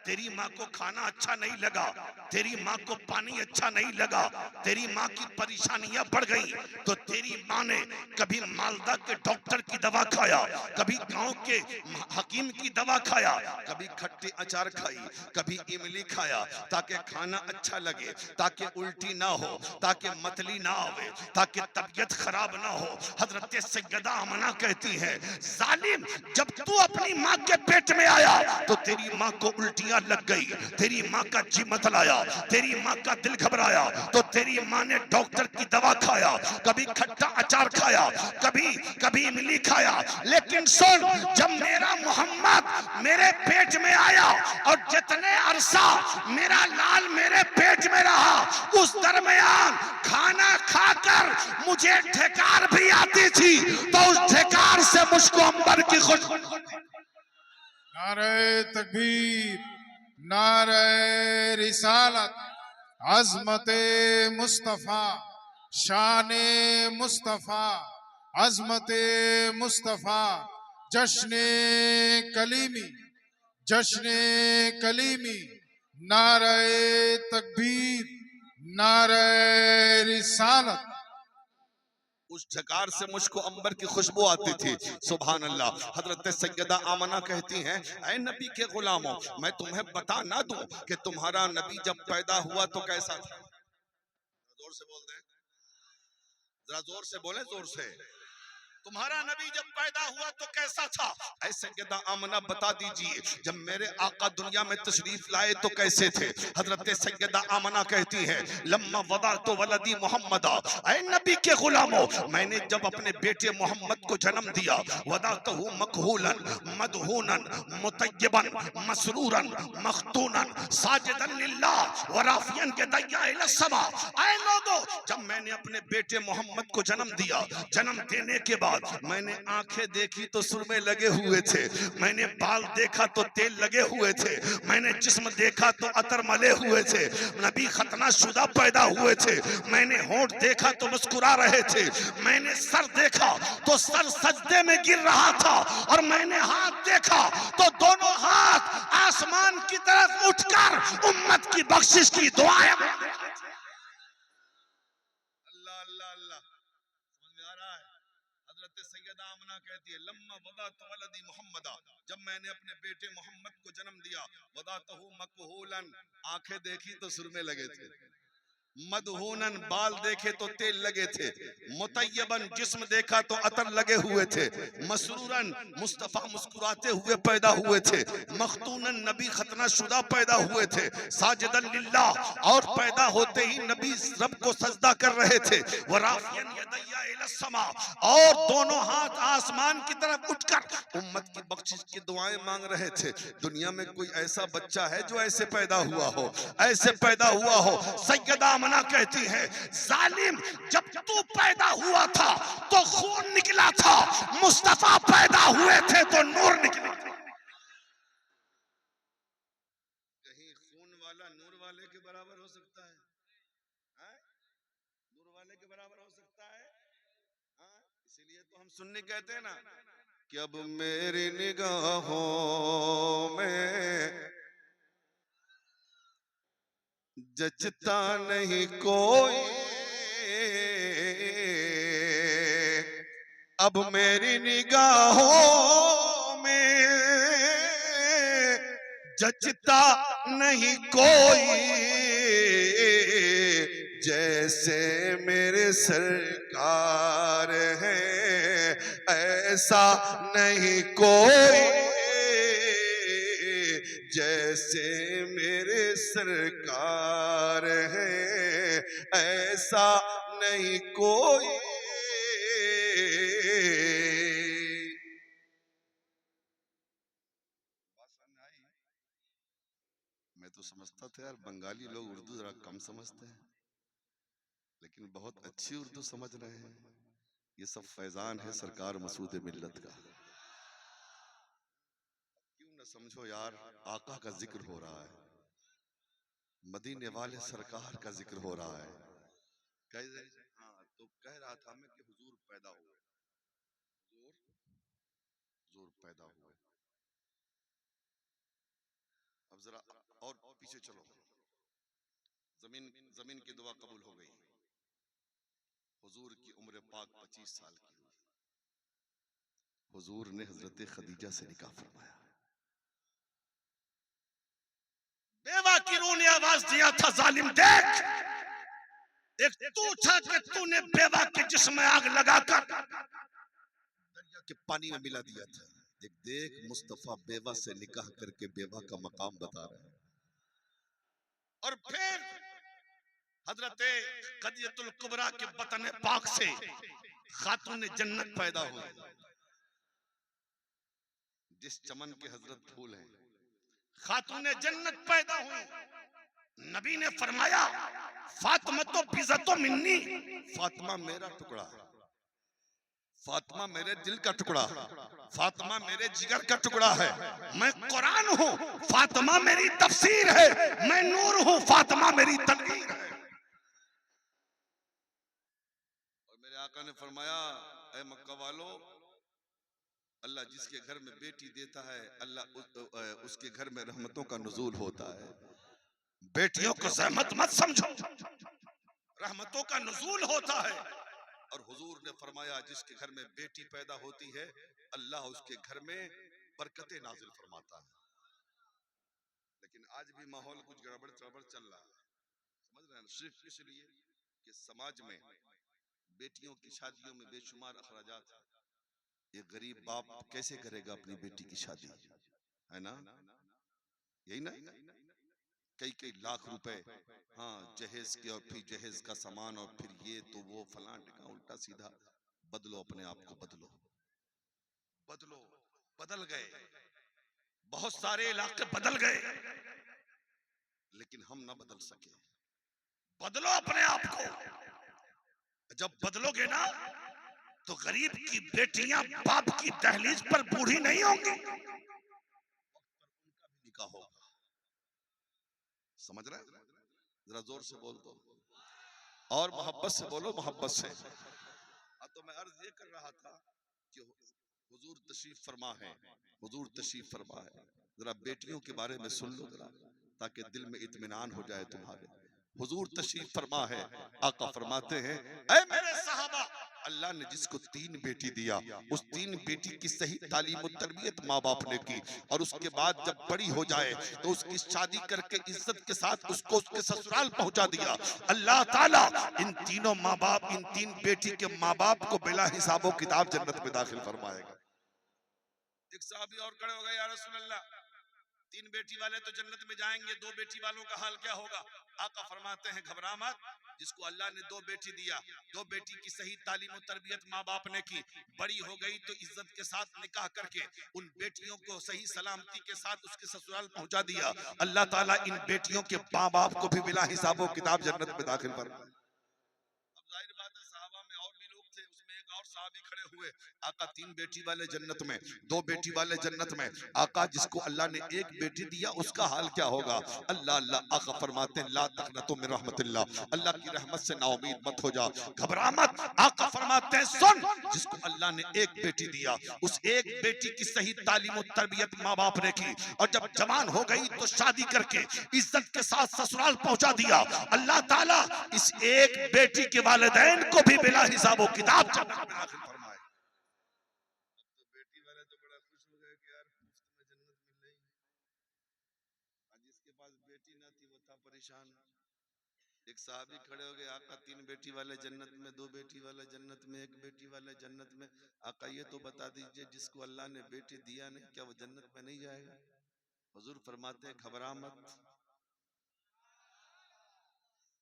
तेरी माँ को खाना अच्छा नहीं लगा, तेरी माँ को पानी अच्छा नहीं लगा, तेरी माँ की परेशानियां बढ़ गई, तो तेरी माँ ने कभी मालदा के डॉक्टर की दवा खाया, कभी गांव के हकीम की दवा खाया, कभी खट्टे अचार खाई, कभी इमली खाया, ताकि खाना अच्छा लगे, ताकि उल्टी ना हो, ताकि मतली ना आवे, ताकि तबीयत खराब ना हो। हजरत सैयदा आमना कहती है, जालिम जब तू अपनी माँ के पेट में आया तो तेरी माँ को उल्टियां लग गई, तेरी माँ का जी मतलाया, तेरी माँ का दिल घबराया, तो तेरी माँ ने डॉक्टर की दवा खाया, कभी खट्टा अचार खाया, कभी इमली खाया, लेकिन सुन, जब मेरा मोहम्मद मेरे पेट में आया और जितने अरसा मेरा लाल मेरे पेट में रहा, उस दरमियान खाना खाकर मुझे ठेकार भी आती थी, तो उस ठेकार से मुझको अंबर की खुशबू। नारे तकबीर, नारे रिसालत, अजमत मुस्तफ़ा, शान मुस्तफ़ा, अजमत मुस्तफ़ा, जश्न कलीमी, जश्न कलीमी, नारे तकबीर, नारे रिसालत। उस झकार से मुझको अंबर की खुशबू आती थी। सुभान अल्लाह। हजरत सैयदा आमना कहती हैं, ऐ नबी के गुलामों, मैं तुम्हें बता ना दूं कि तुम्हारा नबी जब पैदा हुआ तो कैसा था? जोर से बोल दें, जरा जोर से बोले, जोर से। तुम्हारा नबी जब पैदा हुआ तो कैसा था? ऐ सैयदा आमना बता दीजिए, जब मेरे आका दुनिया में तशरीफ लाए तो कैसे थे? हजरत सैयदा आमना कहती है, लम्मा वदा तो वलदी मोहम्मद, ऐ नबी के गुलामों, मैंने जब अपने बेटे मोहम्मद को जन्म दिया, वदा तो मकहूलन मदहूनन मुतय्यबन मसरूरन मखतूनन साजिदन लिल्लाह व राफियन यदैया इला समा। ऐ लोगों, जब मैंने अपने बेटे मोहम्मद को जन्म दिया, जन्म देने के बाद मैंने आंखें देखी तो सुरमे लगे हुए थे, मैंने बाल देखा तो तेल लगे हुए थे, मैंने जिस्म देखा तो अतर मले हुए थे, नबी खतना शुदा पैदा हुए थे, मैंने होंठ देखा तो मुस्कुरा रहे थे, मैंने सर देखा तो सर सजदे में गिर रहा था, और मैंने हाथ देखा तो दोनों हाथ आसमान की तरफ उठकर उम्मत की बख्शिश की दुआएं। अल्लाह अल्लाह अल्लाह, समझ में आ रहा है? हजरत सैयदा आमना कहती है, लम्मा वदात वलदी मोहम्मदा, जब मैंने अपने बेटे मोहम्मद को जन्म दिया, वदातहु मकहूलन, आंखें देखी तो सुरमे लगे थे, मदहूनन, बाल देखे तो तेल लगे थे, मुतय्यबन, जिस्म देखा तो अतर लगे हुए थे, मसरूरन, मुस्तफा मुस्कुराते हुए पैदा हुए थे, मखतूनन, नबी खतना शुदा पैदा हुए थे, साजिदन लिल्लाह, और पैदा होते ही नबी रब को सजदा कर रहे थे, वराफियन यदैया इला समा, और दोनों हाथ आसमान की तरफ उठकर उम्मत की बख्शिश की दुआएं मांग रहे थे। दुनिया में कोई ऐसा बच्चा है जो ऐसे पैदा हुआ हो, ऐसे पैदा हुआ हो? सैयदा आमना कहती है, जालिम, जब तू पैदा हुआ था तो खून निकला था, मुस्तफा पैदा हुए थे तो नूर निकला था। कहीं खून वाला नूर वाले के बराबर हो सकता है? नूर वाले के बराबर हो सकता है? इसीलिए तो हम सुन्नी कहते हैं ना कि अब मेरी निगाहों में जचता नहीं कोई, अब मेरी निगाहों में जचता नहीं कोई, जैसे मेरे सरकार है ऐसा नहीं कोई, जैसे मेरे सरकार है ऐसा नहीं कोई। मैं तो समझता था यार बंगाली लोग उर्दू जरा कम समझते हैं, लेकिन बहुत अच्छी उर्दू समझ रहे हैं। ये सब फैजान है सरकार मसूद मिल्लत का। क्यों न समझो यार, आका का जिक्र हो रहा है, मदीने वाले सरकार का जिक्र हो रहा है। तो कह रहा था मैं कि हुजूर पैदा हुए, हुजूर पैदा हुए। अब जरा और पीछे चलो, जमीन की दुआ कबूल हो गई। हुजूर की उम्र पाक 25 साल की हुई। हुजूर ने हजरत खदीजा से निकाह फरमाया। बेवा की रूह ने आवाज दिया था, जालिम देख, एक तू था कि तूने बेवा के जिस्म में आग लगाकर दरिया के पानी में मिला दिया था। एक देख, मुस्तफा बेवा से निकाह करके बेवा का मकाम बता रहे हैं। और फिर हजरत खदीजतुल कुबरा के बतन पाक से खातून जन्नत पैदा हुई। जिस चमन के हजरत फूल हैं, खातून जन्नत पैदा हुई। नबी ने फरमाया, फातिमा तो बिज़तो मिन्नी, फातिमा मेरा टुकड़ा है, फातिमा मेरे दिल का टुकड़ा, फातिमा मेरे जिगर का टुकड़ा है। मैं कुरान हूं, फातिमा मेरी तफसीर है, मैं नूर हूं, फातिमा मेरी तनवीर है। और मेरे आका ने फरमाया, ऐ मक्का वालों, अल्लाह जिसके घर में बेटी देता है, अल्लाह उसके घर में रहमतों का नुज़ूल होता है। बेटियों को ज़हमत मत समझो, रहमतों का नुज़ूल होता है। और हुजूर ने फरमाया, जिसके घर में बेटी पैदा होती है, अल्लाह उसके घर में बरकतें नाजिल फरमाता है। लेकिन आज भी माहौल कुछ गड़बड़ चड़बड़ चल रहा है, समझ रहे हैं, सिर्फ इसलिए कि समाज में बेटियों की शादियों में बेशुमार अखराजात है। ये गरीब बाप कैसे करेगा अपनी बेटी की शादी, है ना, यही ना, कई कई लाख रुपए, हाँ, जहेज के, और फिर जहेज का सामान, और फिर ये तो वो फलां टिका उल्टा सीधा। बदलो अपने आप को, बदलो, बदलो, बदल गए, बहुत सारे इलाके बदल गए, लेकिन हम ना बदल सके। बदलो अपने आप को। जब बदलोगे ना तो गरीब की बेटियां बाप की दहलीज पर बूढ़ी नहीं होंगी, उनका भी निकाह होगा। समझ रहे हैं? जरा जोर से बोल दो और मोहब्बत से बोलो, मोहब्बत से। तो मैं अर्ज ये कर रहा था कि हुजूर तशरीफ फरमा है, हुजूर तशरीफ फरमा है। जरा बेटियों के बारे में सुन लो जरा, ताकि दिल में इत्मीनान हो जाए तुम्हारे। हुजूर तशरीफ फरमा है, आका फरमाते हैं, ऐ मेरे सहाबा, अल्लाह ने जिसको 3 बेटी दिया, उस 3 बेटी की सही तालीम और तरबियत माँ बाप ने की, और उसके बाद जब बड़ी हो जाए तो उसकी शादी करके इज्जत के साथ उसको उसके ससुराल पहुंचा दिया। अल्लाह ताला इन तीनों माँ बाप, इन 3 बेटी के माँ बाप को बिला हिसाबो किताब जन्नत में दाखिल फरमाएगा। एक साहबी और खड़े हो गए, या रसूल अल्लाह, 3 बेटी वाले तो जन्नत में जाएंगे, 2 बेटी वालों का हाल क्या होगा? आका फरमाते हैं, घबरा मत, जिसको अल्लाह ने 2 बेटी दिया, 2 बेटी की सही तालीम और तरबियत माँ बाप ने की, बड़ी हो गई तो इज्जत के साथ निकाह करके उन बेटियों को सही सलामती के साथ उसके ससुराल पहुंचा दिया। अल्लाह ताला इन बेटियों के माँ बाप को भी बिला हिसाबो किताब जन्नत में दाखिल फरमाए। अब जाहिर बात है, सहाबा में और भी लोग थे, उसमें एक और सहाबी खड़े हुए, आका 3 बेटी वाले जन्नत में, 2 बेटी वाले जन्नत में। आका जिसको अल्लाह ने 1 बेटी दिया, उसका हाल क्या होगा? अल्लाह अल्लाह, आका फरमाते हैं, ला तक़नतु मिन रहमतिल्लाह, अल्लाह की रहमत से नाउमीद मत हो जा, घबरा मत। आका फरमाते हैं, सुन, जिसको अल्लाह ने 1 बेटी दिया, उस 1 बेटी की सही तालीम और तरबियत माँ बाप ने की, और जब जवान हो गई तो शादी करके इज्जत के साथ ससुराल पहुंचा दिया। अल्लाह ताला इस 1 बेटी के वालिदैन को भी बिला हिसाबो किताब जन्नत में दाखिल फरमाए। अब तो बेटी वाले तो बड़ा खुश हो गए कि यार मुफ्त में जन्नत मिल रही है। आज जिसके पास बेटी ना थी वो था परेशान। एक साहबी खड़े हो गए, आका 3 बेटी वाले जन्नत में, 2 बेटी वाले जन्नत में, 1 बेटी वाले जन्नत में। आका ये तो बता दीजिए, जिसको अल्लाह ने बेटी दिया नहीं, क्या वो जन्नत में नहीं जाएगा? हुजूर फरमाते हैं, घबरा मत,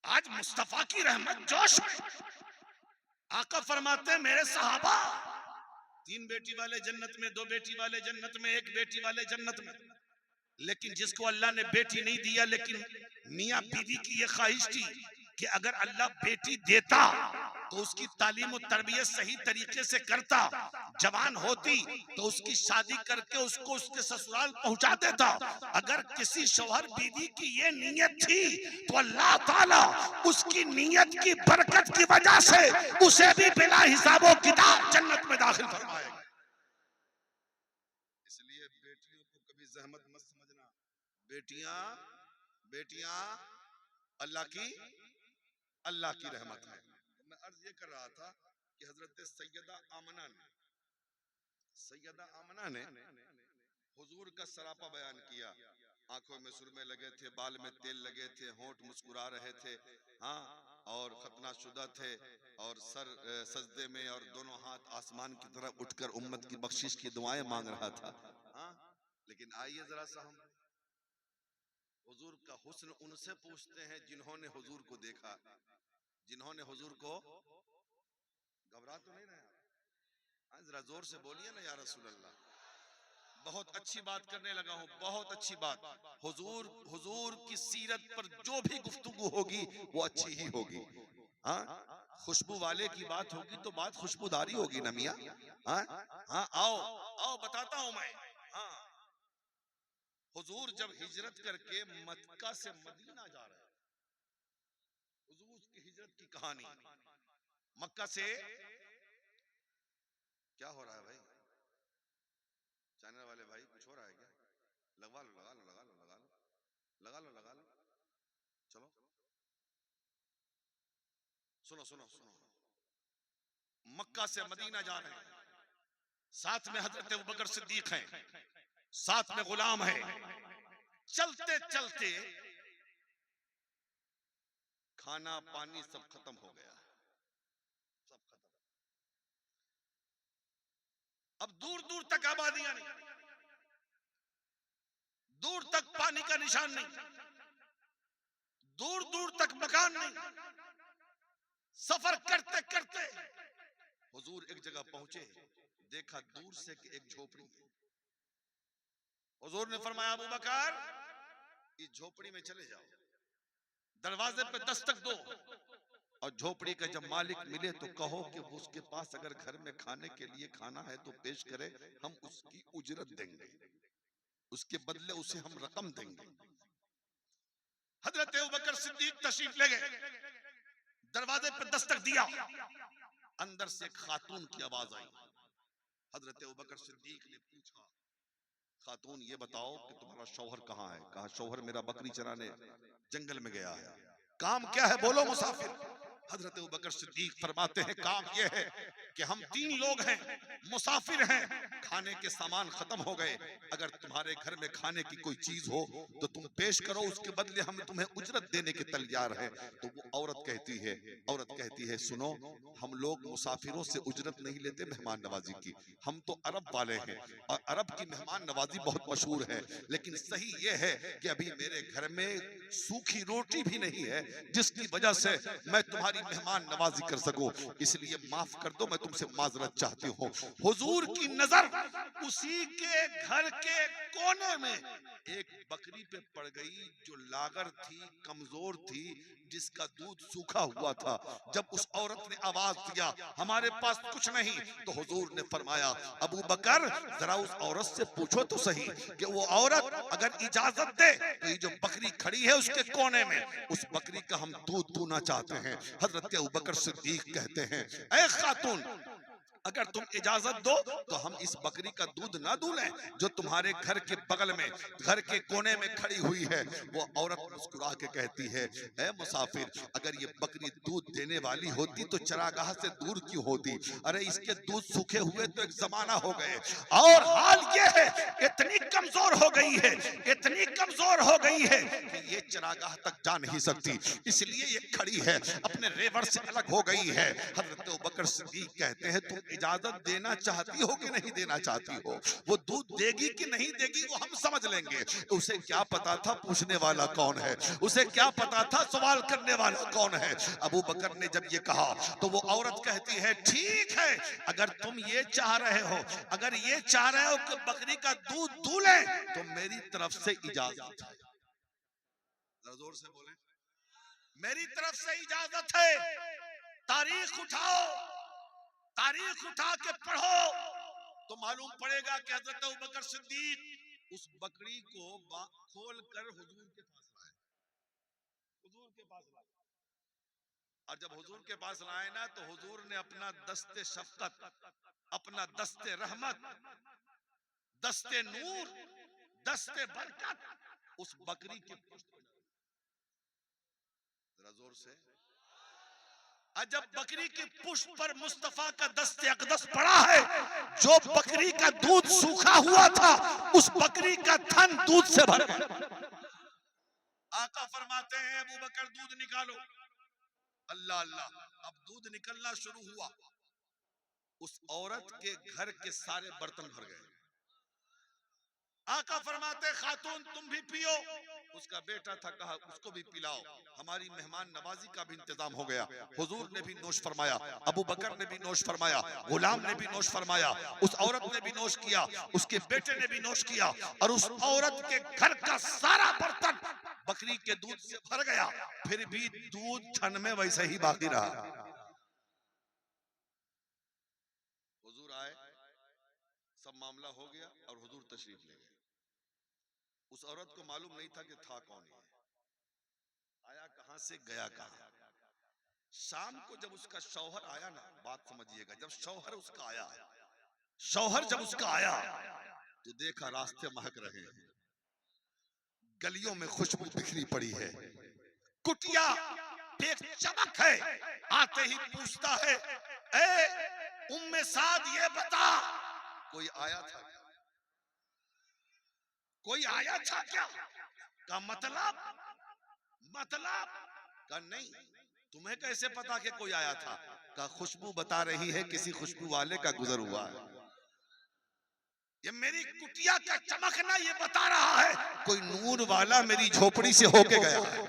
आज मुस्तफा की रहमत जोश में। आका फरमाते हैं, मेरे सहाबा, 3 बेटी वाले जन्नत में, 2 बेटी वाले जन्नत में, 1 बेटी वाले जन्नत में। लेकिन जिसको अल्लाह ने बेटी नहीं दिया, लेकिन मियां बीवी की ये ख्वाहिश थी कि अगर अल्लाह बेटी देता तो उसकी तालीम और तरबियत सही तरीके से करता, जवान होती तो उसकी शादी करके उसको उसके ससुराल पहुंचा देता। अगर किसी शौहर बीवी की ये नीयत थी तो अल्लाह ताला उसकी नीयत की बरकत की वजह से उसे भी बिला हिसाबो किताब जन्नत में दाखिल फरमाएगा। इसलिए बेटियों को कभी जहमत मत समझना। बेटियां बेटियां अल्लाह की रहमत है। मैं अर्ज ये कर रहा था कि हजरत सैयदा आमना ने हुजूर का सरापा बयान किया। आंखों में सुरमे लगे थे, बाल में तेल लगे थे, होंठ मुस्कुरा रहे थे, हाँ, और खतना शुदा थे, और सर सजदे में और दोनों हाथ आसमान की तरफ उठकर उम्मत की बख्शिश की दुआएं मांग रहा था। हाँ, लेकिन आइए जरा सा हम हुजूर का हुस्न उनसे पूछते हैं जिन्होंने हुजूर को देखा, जिन्होंने हुजूर को, घबरा तो नहीं रहे? जरा जोर से बोलिए ना, या रसूल अल्लाह। बहुत अच्छी बात करने लगा हूं, बहुत अच्छी बात। हुजूर की सीरत पर जो भी गुफ्तगू होगी वो अच्छी ही होगी। हाँ, खुशबू वाले की बात होगी तो बात खुशबूदारी होगी ना मियां। हाँ हाँ, आओ आओ बताता हूं मैं। हाँ, हुजूर जब हिजरत करके मक्का से मदीना जा रहे हैं, हुजूर की हिजरत की कहानी। मक्का से क्या हो रहा है भाई? चैनल वाले भाई कुछ हो रहा है क्या? लगवा लो लगा लो लगा लो लगा लो लगा लो लगा लो, चलो सुनो सुनो सुनो। मक्का से मदीना जा रहे हैं, साथ में हजरत अबू बकर सिद्दीक हैं, साथ में गुलाम है। चलते चलते खाना पानी सब खत्म हो गया, सब खत्म। अब दूर दूर तक आबादियां नहीं, दूर तक पानी का निशान नहीं, दूर दूर तक मकान नहीं। सफर करते करते हुजूर एक जगह पहुंचे, देखा दूर से कि एक झोपड़ी है। हुजूर ने फरमाया अबू बकर इस झोपड़ी में चले जाओ, दरवाजे पे दस्तक दो और झोपड़ी का जब मालिक मिले तो कहो कि उसके पास अगर घर में खाने के लिए खाना है तो पेश करे, हम उसकी उजरत देंगे, उसके बदले उसे हम रकम देंगे। हजरत अबू बकर सिद्दीक तशरीफ ले गए, दरवाजे पर दस्तक दिया, अंदर से एक खातून की आवाज आई। हजरत अबू बकर सिद्दीक ने पूछा, खातून ये बताओ कि तुम्हारा शौहर कहाँ है? कहा शौहर मेरा बकरी चराने जंगल में गया है। काम क्या है बोलो मुसाफिर। हजरत अबू बकर सिद्दीक फरमाते हैं काम यह है कि हम 3 लोग हैं, मुसाफिर हैं, खाने के सामान खत्म हो गए, अगर तुम्हारे घर में खाने की कोई चीज हो तो तुम पेश करो, उसके बदले हम तुम्हें उजरत देने के तैयार हैं। तो वो औरत कहती है सुनो, हम लोग मुसाफिरों से उजरत नहीं लेते मेहमान नवाजी की, हम तो अरब वाले हैं और अरब की मेहमान नवाजी बहुत मशहूर है, लेकिन सही ये है कि अभी मेरे घर में सूखी रोटी भी नहीं है जिसकी वजह से मैं तुम्हारी मेहमान नवाजी कर सकूं, इसलिए माफ कर दो, मैं तुमसे माजरत चाहती हूँ। हुजूर की नजर उसी के घर के कोने में एक बकरी पे पड़ गई जो लागर थी, कमजोर थी, जिसका दूध सूखा हुआ था। जब उस औरत ने आवाज दिया हमारे पास कुछ नहीं, तो हुजूर ने फरमाया अबू बकर जरा उस औरत से पूछो तो सही कि वो औरत अगर इजाजत दे तो ये जो बकरी खड़ी है उसके कोने में उस बकरी का हम दूध दूना चाहते हैं। हजरत अबू बकर सिद्दीक कहते हैं ऐ खातून अगर तुम इजाजत दो तो हम इस बकरी का दूध ना दूलें जो तुम्हारे घर के बगल में घर के कोने में खड़ी हुई है। वो औरत मुस्कुरा के कहती है ऐ मुसाफिर अगर ये बकरी दूध देने वाली होती तो चरागाह से दूर क्यों होती? अरे इसके दूध सूखे हुए तो एक जमाना हो गए और हाल ये है इतनी कमजोर हो गई है, इतनी कमजोर हो गई है कि ये चरागाह तक जा नहीं सकती, इसलिए ये खड़ी है, अपने रेवर से अलग हो गई है। हजरत अबू बकर सिद्दीक कहते हैं तुम इजाजत देना चाहती हो कि नहीं देना चाहती हो? वो दूध देगी कि नहीं देगी वो हम समझ लेंगे। उसे क्या पता था पूछने वाला कौन है, उसे क्या पता था सवाल करने वाला कौन है। अबू बकर ने जब ये कहा तो वो औरत कहती है ठीक है अगर तुम ये चाह रहे हो, अगर ये चाह रहे हो कि बकरी का दूध दूले तो मेरी तरफ से इजाजत है। जोर से बोले मेरी तरफ से इजाजत है। तारीख उठाओ, तारीख उठा के पढ़ो तो मालूम पड़ेगा कि हजरत अबू बकर सिद्दीक उस बकरी को खोल कर हुजूर के पास लाए, हुजूर के पास लाए। और जब हुजूर के पास लाए ना तो हुजूर ने अपना दस्ते शफकत, अपना दस्ते रहमत, दस्ते नूर, दस्ते बरकत उस बकरी के पुष्ट पर डाले। जरा जोर से जब बकरी की पुष्ट पर मुस्तफा का दस्ते अक़दस पड़ा है, जो बकरी का दूध सूखा हुआ था उस बकरी का थन दूध से भर गया। आका फरमाते हैं अबू बकर दूध निकालो। अल्लाह अल्लाह, अब दूध निकलना शुरू हुआ, उस औरत के घर के सारे बर्तन भर गए। आका फरमाते खातून तुम भी पियो। उसका बेटा था, कहा उसको भी पिलाओ, हमारी मेहमान नवाजी का भी इंतजाम हो गया। हुजूर ने भी नोश फरमाया, अबू बकर ने भी नोश फरमाया, गुलाम ने भी नोश फरमाया, उस औरत ने भी नोश किया, उसके बेटे ने भी नोश किया और उस औरत के घर का सारा बर्तन बकरी के दूध से भर गया, फिर भी दूध थन में वैसे ही बाकी रहा। हुजूर आए, सब मामला हो गया और हुजूर तशरीफ ले गए। उस औरत को मालूम नहीं था कि था कौन है, आया कहां से गया कहां। शाम को जब उसका शौहर आया ना, बात समझिएगा, जब शौहर उसका आया, शौहर जब उसका आया तो देखा रास्ते महक रहे हैं, गलियों में खुशबू बिखरी पड़ी है, कुटिया पे एक चमक है। आते ही पूछता है, ए उम्मे साद ये बता, कोई आया था क्या? कोई आया था क्या? का मतलब का नहीं, तुम्हें कैसे पता कि कोई आया था? का खुशबू बता रही है किसी खुशबू वाले का गुजर हुआ है। ये मेरी कुटिया का चमकना ये बता रहा है कोई नूर वाला मेरी झोपड़ी से होके गया है।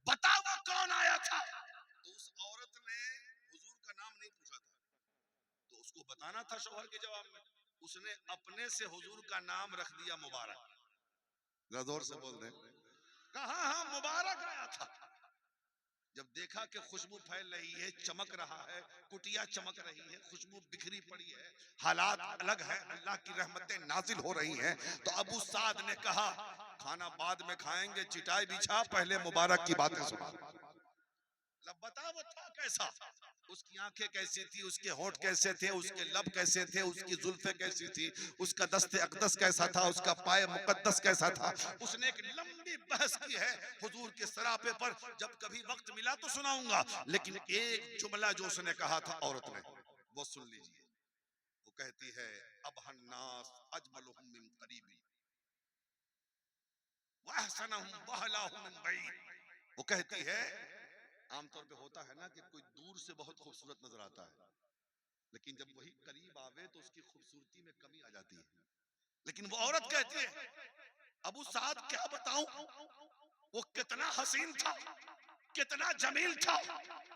बताओ वो कौन आया था? तो उस औरत ने हुजूर का नाम नहीं पूछा था, तो उसको बताना था शौहर के जवाब में। उसने अपने से हुजूर का नाम रख दिया मुबारक। जरा जोर से बोल दे। कहा हाँ मुबारक आया था। जब देखा कि खुशबू फैल रही है, चमक रहा है, कुटिया चमक रही है, खुशबू बिखरी पड़ी है, हालात अलग है, अल्लाह की रहमतें नाजिल हो रही हैं, तो अबू साद ने कहा खाना बाद में खाएंगे, चिटाई बिछा, पहले मुबारक की बातें सुना। बता वो था कैसा, उसकी आंखें कैसी थी, उसके होंठ कैसे थे, उसके लब कैसे थे, उसकी जुल्फें कैसी थी, उसका दस्ते अक़दस कैसा था, उसका पाए मुक़द्दस कैसा था। उसने एक लंबी बहस की है हुजूर के सरापे पर, जब कभी वक्त मिला तो सुनाऊंगा, लेकिन एक जुमला जो उसने कहा था औरत ने, वो सुन लीजिए। वो कहती है अब हन्नास अजमलुहुम मिन करीबी व अहसनहुम व अहलाहुम मिन बईद। वो कहती है आमतौर पे होता है ना कि कोई दूर से बहुत खूबसूरत नजर आता है, लेकिन जब वही करीब आवे तो उसकी खूबसूरती में कमी आ जाती है। लेकिन वो औरत कहती है अबू साद क्या बताऊं, वो कितना हसीन था, कितना जमील था।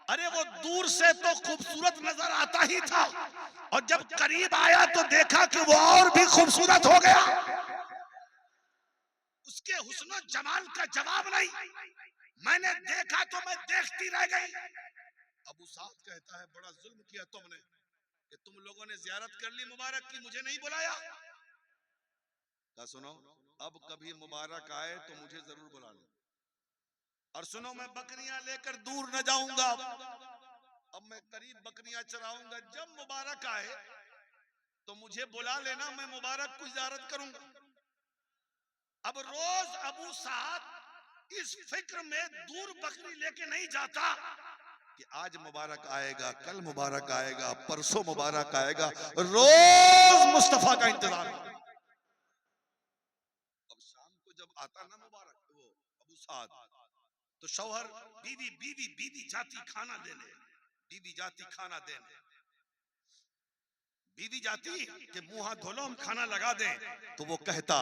अरे वो दूर से तो खूबसूरत नजर आता ही था, और जब करीब आया तो देखा कि वो और भी खूबसूरत हो गया। उसके हुस्न जमाल का जवाब नहीं, मैंने देखा तो मैं देखती रह गई। अबू साद कहता है बड़ा जुल्म किया तुमने कि तुम लोगों ने जियारत कर ली मुबारक की, मुझे नहीं बुलाया। का सुनो, अब कभी मुबारक आए तो मुझे जरूर बुलाना, और सुनो मैं बकरियां लेकर दूर न जाऊंगा, अब मैं करीब बकरियां चराऊंगा। जब मुबारक आए तो मुझे बुला लेना, मैं मुबारक की जियारत करूंगा। अब रोज अबू साद इस फिक्र में दूर बकरी लेके नहीं जाता कि आज मुबारक आएगा, कल मुबारक आएगा, परसों मुबारक आएगा, रोज मुस्तफा का इंतजार। अब शाम को जब आता ना मुबारक वो अबू साद, तो शौहर बीवी बीवी बीवी जाती खाना देने, बीवी जाती खाना देने, बीवी जाती कि मुंह हाथ धो लो हम खाना लगा दें, तो वो कहता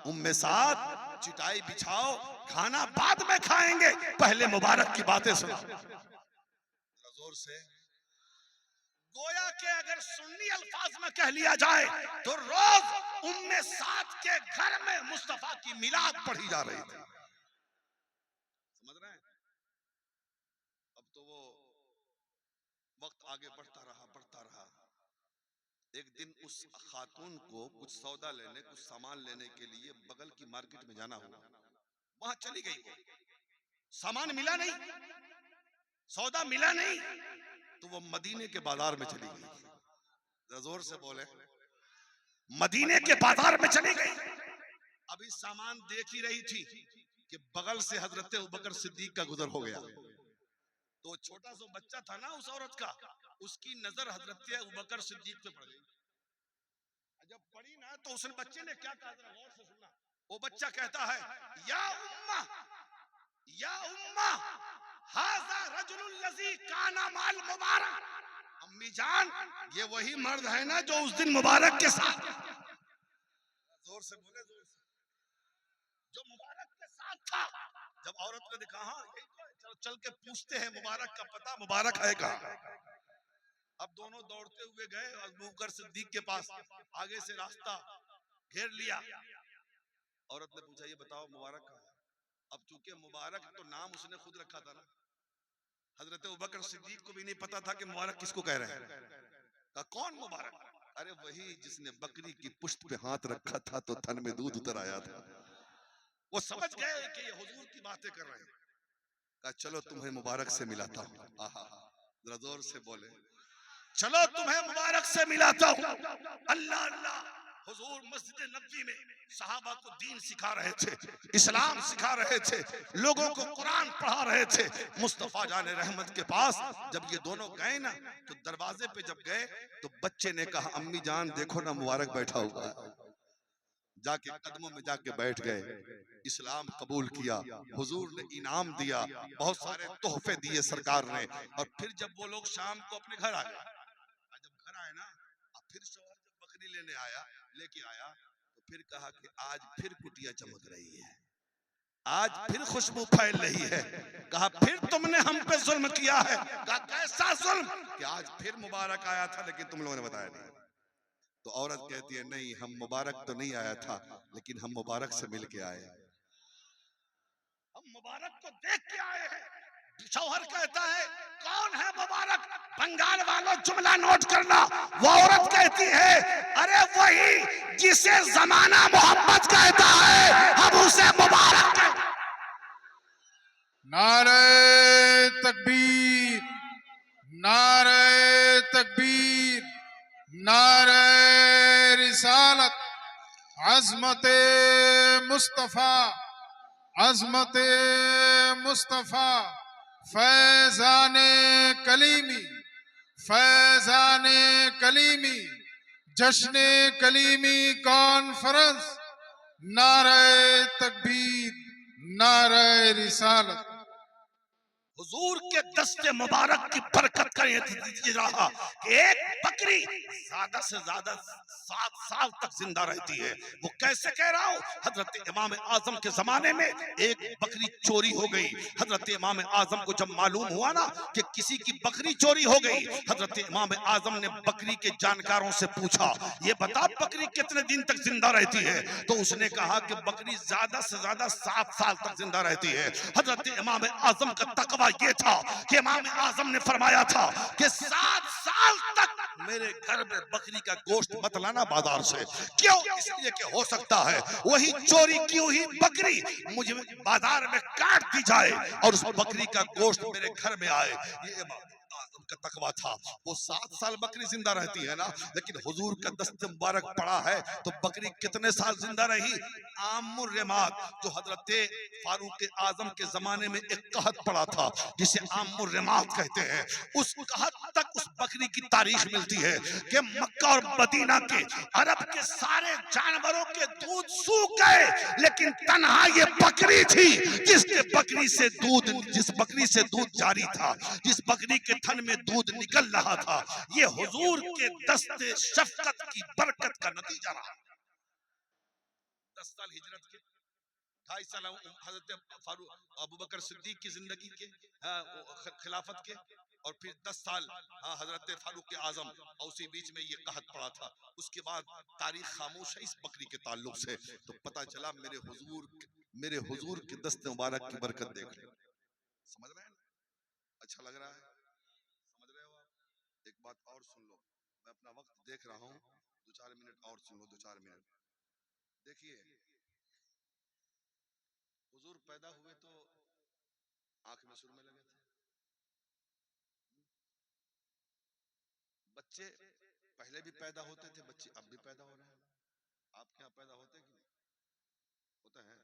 उम्मे साद चिटाई बिछाओ, खाना बाद में खाएंगे, पहले मुबारक की बातें सुनो। जोर से गोया के अगर सुन्नी अल्फाज में कह लिया जाए तो रोज उम्मे साद के घर में मुस्तफा की मिलाद पढ़ी जा रही थी। समझ रहे हैं? अब तो वो वक्त आगे बढ़ता रहा। एक दिन उस खातून को कुछ सौदा लेने, कुछ सामान लेने के लिए बगल की मार्केट में जाना हुआ, वहां चली गई। वो सामान मिला नहीं, सौदा मिला नहीं, तो वो मदीने के बाजार में चली गई। जोर से बोले, मदीने के बाजार में चली गई। अभी सामान देख ही रही थी कि बगल से हजरत अबू बकर सिद्दीक का गुजर हो गया। तो छोटा सा बच्चा था ना उस औरत का, उसकी नजर हजरत अबू बकर सिद्दीक पे पड़ गई। जब पड़ी ना तो उस बच्चे ने क्या कहा, गौर से सुनना। वो बच्चा कहता है या उम्मा, या उम्मा हाज़ा रजुलुल लज़ी काना माल मुबारक। अम्मी जान, ये वही मर्द है ना जो उस दिन मुबारक के साथ, जोर से बोले, जोर से, जो मुबारक के साथ था। जब औरत ने देखा हाँ यही तो है, चल चल के पूछते हैं मुबारक का पता, मुबारक है कहाँ। अब दोनों दौड़ते हुए गए अबू बकर सिद्दीक के पास, आगे से रास्ता घेर लिया। औरत ने पूछा ये बताओ मुबारक कहाँ है? अब चूंकि मुबारक तो नाम उसने खुद रखा था ना, हजरत अबू बकर सिद्दीक को भी नहीं पता था कि मुबारक किसको कह रहे हैं। कहा कौन मुबारक? अरे वही जिसने बकरी की पुष्ट पे हाथ रखा था तो थन में दूध उतर आया था। वो समझ गए कि ये हुजूर की बातें कर रहे हैं। कहा चलो तुम्हें मुबारक से मिलाता हूँ। आहा, जरा जोर से बोले, चलो तुम्हें मुबारक से मिलाता हूँ। अल्लाह अल्लाह। हुजूर मस्जिद नबवी में सहाबा को दीन सिखा रहे थे, इस्लाम सिखा रहे थे, लोगों को कुरान पढ़ा रहे थे। मुस्तफा जाने रहमत के पास जब ये दोनों गए ना, तो दरवाजे पे जब गए तो बच्चे ने कहा अम्मी जान देखो ना मुबारक बैठा हुआ है। जाके कदमों में जाके बैठ गए, इस्लाम कबूल किया, हुजूर ने इनाम दिया, बहुत सारे तोहफे दिए सरकार ने। और फिर जब वो लोग शाम को अपने घर आ गए, जब घर आए ना, अब फिर शौहर जब बकरी लेने आया, लेके आया, तो फिर कहा कि आज फिर कुटिया चमक रही है, आज फिर खुशबू फैल रही है। कहा फिर तुमने हम पे जुल्म किया है। कहा कैसा जुल्म? कि आज फिर मुबारक आया था लेकिन तुम लोगों ने बताया नहीं। तो औरत कहती है नहीं, हम मुबारक तो नहीं आया था, लेकिन हम मुबारक से मिल के आए, हम मुबारक को देख के आए हैं। शौहर कहता है कौन है मुबारक? बंगाल वालों जुमला नोट करना। वो औरत कहती है अरे वही जिसे जमाना मोहम्मद कहता है, हम उसे मुबारक कहते हैं। नारे तकबीर, नारे तकबीर, नारे रिसालत, अजमत मुस्तफा, अजमत मुस्तफा, फैजान कलीमी, फैजान कलीमी, जश्न कलीमी कॉन्फ्रेंस। नारे तकबीर, नारे रिसालत। हुजूर के दस्ते मुबारक की बरकत का ये रहा कि एक बकरी ज्यादा से ज्यादा 7 साल तक जिंदा रहती है। वो कैसे कह रहा हूँ? हजरत इमाम आजम के जमाने में एक बकरी चोरी हो गई। हजरत इमाम आजम को जब मालूम हुआ ना कि किसी की बकरी चोरी हो गई, हजरत इमाम आजम ने बकरी के जानकारों से पूछा ये बता बकरी कितने दिन तक जिंदा रहती है? तो उसने कहा कि बकरी ज्यादा से ज्यादा 7 साल तक जिंदा रहती है। हजरत इमाम आजम का तकवा ये था कि इमाम आजम ने फरमाया था कि 7 साल तक मेरे घर में बकरी का गोश्त मत लाना बाजार से। क्यों? इसलिए कि हो सकता है वही चोरी की हुई बकरी मुझे बाजार में काट दी जाए और उस बकरी का गोश्त मेरे घर में आए। ये इमाम आजम का तकवा था। वो 7 साल बकरी जिंदा रहती है ना, लेकिन हुजूर का दस्त मुबारक पड़ा है तो बकरी कितने साल जिंदा रही? आमुर रेमात, जो हजरत फारूक आजम के जमाने में एक कहत पड़ा था जिसे आमुर रेमात कहते हैं, उस कहत तक उस बकरी की तारीख मिलती है कि मक्का और मदीना के अरब के सारे जानवरों के दूध सूख गए, लेकिन तन्हा ये बकरी थी जिसके बकरी से दूध, जिस बकरी से दूध जारी था, जिस बकरी के थन में दूध निकल रहा था। ये हुजूर के दस्ते शफकत की बरकत का नतीजा रहा। 10 साल हिजरत के, 2.5 साल हजरत फारूक अबू बकर सिद्दीक की जिंदगी के, खिलाफत के, और फिर 10 साल हजरत फारूक आजम, और उसी बीच में ये कहत पड़ा था। उसके बाद तारीख खामोश है इस बकरी के ताल्लुक से। तो पता चला मेरे हुजूर के दस्ते मुबारक की बरकत देख लो। समझ रहे हैं? अच्छा लग रहा है? समझ रहे हो आप? एक बात और सुन लो, मैं अपना वक्त देख रहा हूँ, 2-4 मिनट और सुन लो, 2-4 मिनट। देखिए हुजूर पैदा हुए तो आंख में सुरमे लगे थे। बच्चे पहले भी पैदा होते थे, बच्चे अब भी पैदा हो रहे हैं। आपके यहाँ पैदा होते कि नहीं होते हैं?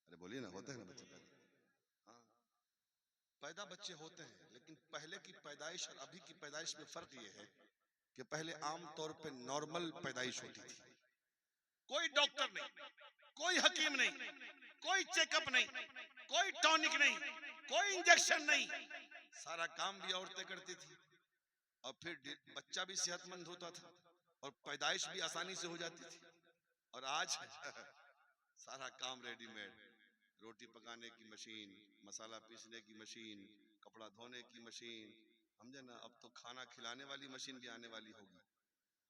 अरे बोलिए ना, होते हैं ना बच्चे पैदा? हाँ, पैदा बच्चे होते हैं, लेकिन पहले की पैदाइश और अभी की पैदाइश में फर्क ये है कि पहले आम तौर पे नॉर्मल पैदाइश होती थी, कोई डॉक्टर नहीं, कोई हकीम नहीं, कोई चेकअप नहीं, कोई टॉनिक नहीं, कोई इंजेक्शन नहीं, सारा काम भी औरतें करती थी, और फिर बच्चा भी सेहतमंद होता था और पैदाइश भी आसानी से हो जाती थी। और आज सारा काम रेडीमेड, रोटी पकाने की मशीन, मसाला पीसने की मशीन, कपड़ा धोने की मशीन, समझे ना? अब तो खाना खिलाने वाली मशीन भी आने वाली होगी।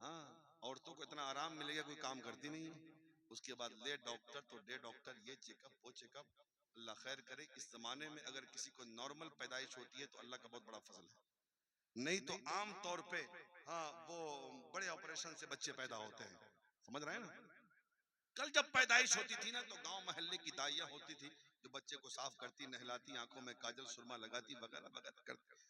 हाँ, औरतों को इतना आराम मिलेगा, कोई काम करती नहीं है। उसके बाद ले डॉक्टर तो डे डॉक्टर, ये चेकअप वो चेकअप। अल्लाह खैर करे, इस जमाने में अगर किसी को नॉर्मल पैदाइश होती है तो अल्लाह का बहुत बड़ा फजल है, नहीं तो आम तौर पे हाँ वो बड़े ऑपरेशन से बच्चे पैदा होते हैं। समझ रहे हैं ना? कल जब पैदाइश होती थी ना तो गांव मोहल्ले की दाइयाँ होती थी जो बच्चे को साफ करती, नहलाती, आंखों में काजल सुरमा लगाती वगैरह वगैरह करती।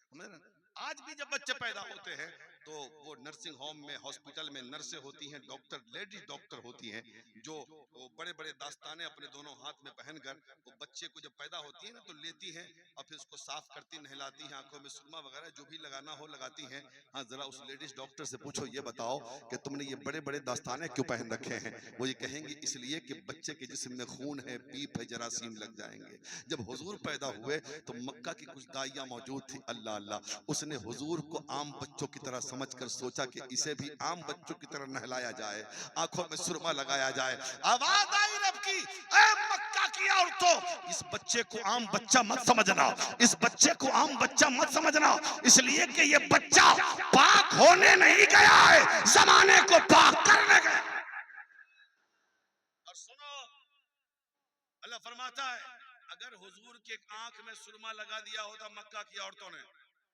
आज भी जब बच्चे पैदा होते हैं तो वो नर्सिंग होम में, हॉस्पिटल में नर्सें होती हैं, डॉक्टर, लेडीज डॉक्टर होती हैं, जो वो बड़े बड़े दास्ताने अपने दोनों हाथ में पहनकर वो बच्चे को जब पैदा होती है ना तो लेती हैं और फिर उसको साफ करती, नहलाती हैं, आंखों में सुरमा वगैरह जो भी लगाना हो लगाती हैं। हाँ, जरा उस लेडीज डॉक्टर से पूछो, ये बताओ कि तुमने ये बड़े बड़े दास्ताने क्यों पहन रखे हैं? वो ये कहेंगे इसलिए कि बच्चे के जिस्म में खून है, पीप है, जरासीम लग जाएंगे। जब हुजूर पैदा हुए तो मक्का की कुछ दाइयां मौजूद थी, अल्लाह अल्लाह, उसने हुजूर को आम बच्चों की तरह समझकर सोचा कि इसे भी आम बच्चों की तरह नहलाया जाए, आंखों में सुरमा लगाया जाए। आवाज आई रब की, ऐ मक्का की औरतों, इस बच्चे को आम बच्चा मत समझना, इस बच्चे को आम बच्चा मत समझना, इसलिए कि ये बच्चा पाक होने नहीं गया है, जमाने को पाक करने गया। और सुनो, अल्लाह फरमाता है अगर हुजूर के आंख में सुरमा लगा दिया होता मक्का की औरतों ने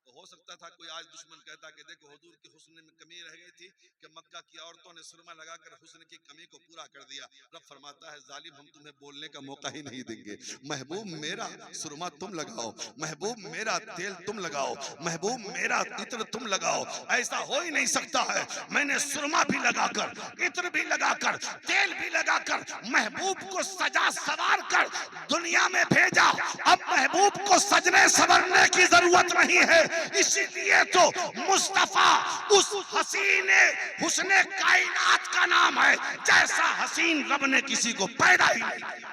तो हो सकता था कोई आज दुश्मन कहता कि देखो हुजूर के हुस्न में कमी रह गई थी कि मक्का की औरतों ने सुरमा लगाकर हुस्न की कमी को पूरा कर दिया। रब फरमाता है जालिम, हम तुम्हें बोलने का मौका ही नहीं देंगे। महबूब मेरा सुरमा तुम लगाओ, महबूब मेरा तेल तुम लगाओ, महबूब मेरा इत्र तुम लगाओ, ऐसा हो ही नहीं सकता है। मैंने सुरमा भी लगाकर, इत्र भी लगाकर, तेल भी लगाकर महबूब को सजा सवार कर दुनिया में भेजा। अब महबूब को सजने संवरने की जरूरत नहीं है, इसीलिए तो मुस्तफा उस हसीने हुस्ने कायनात का नाम है जैसा हसीन रब ने किसी को पैदा ही नहीं किया।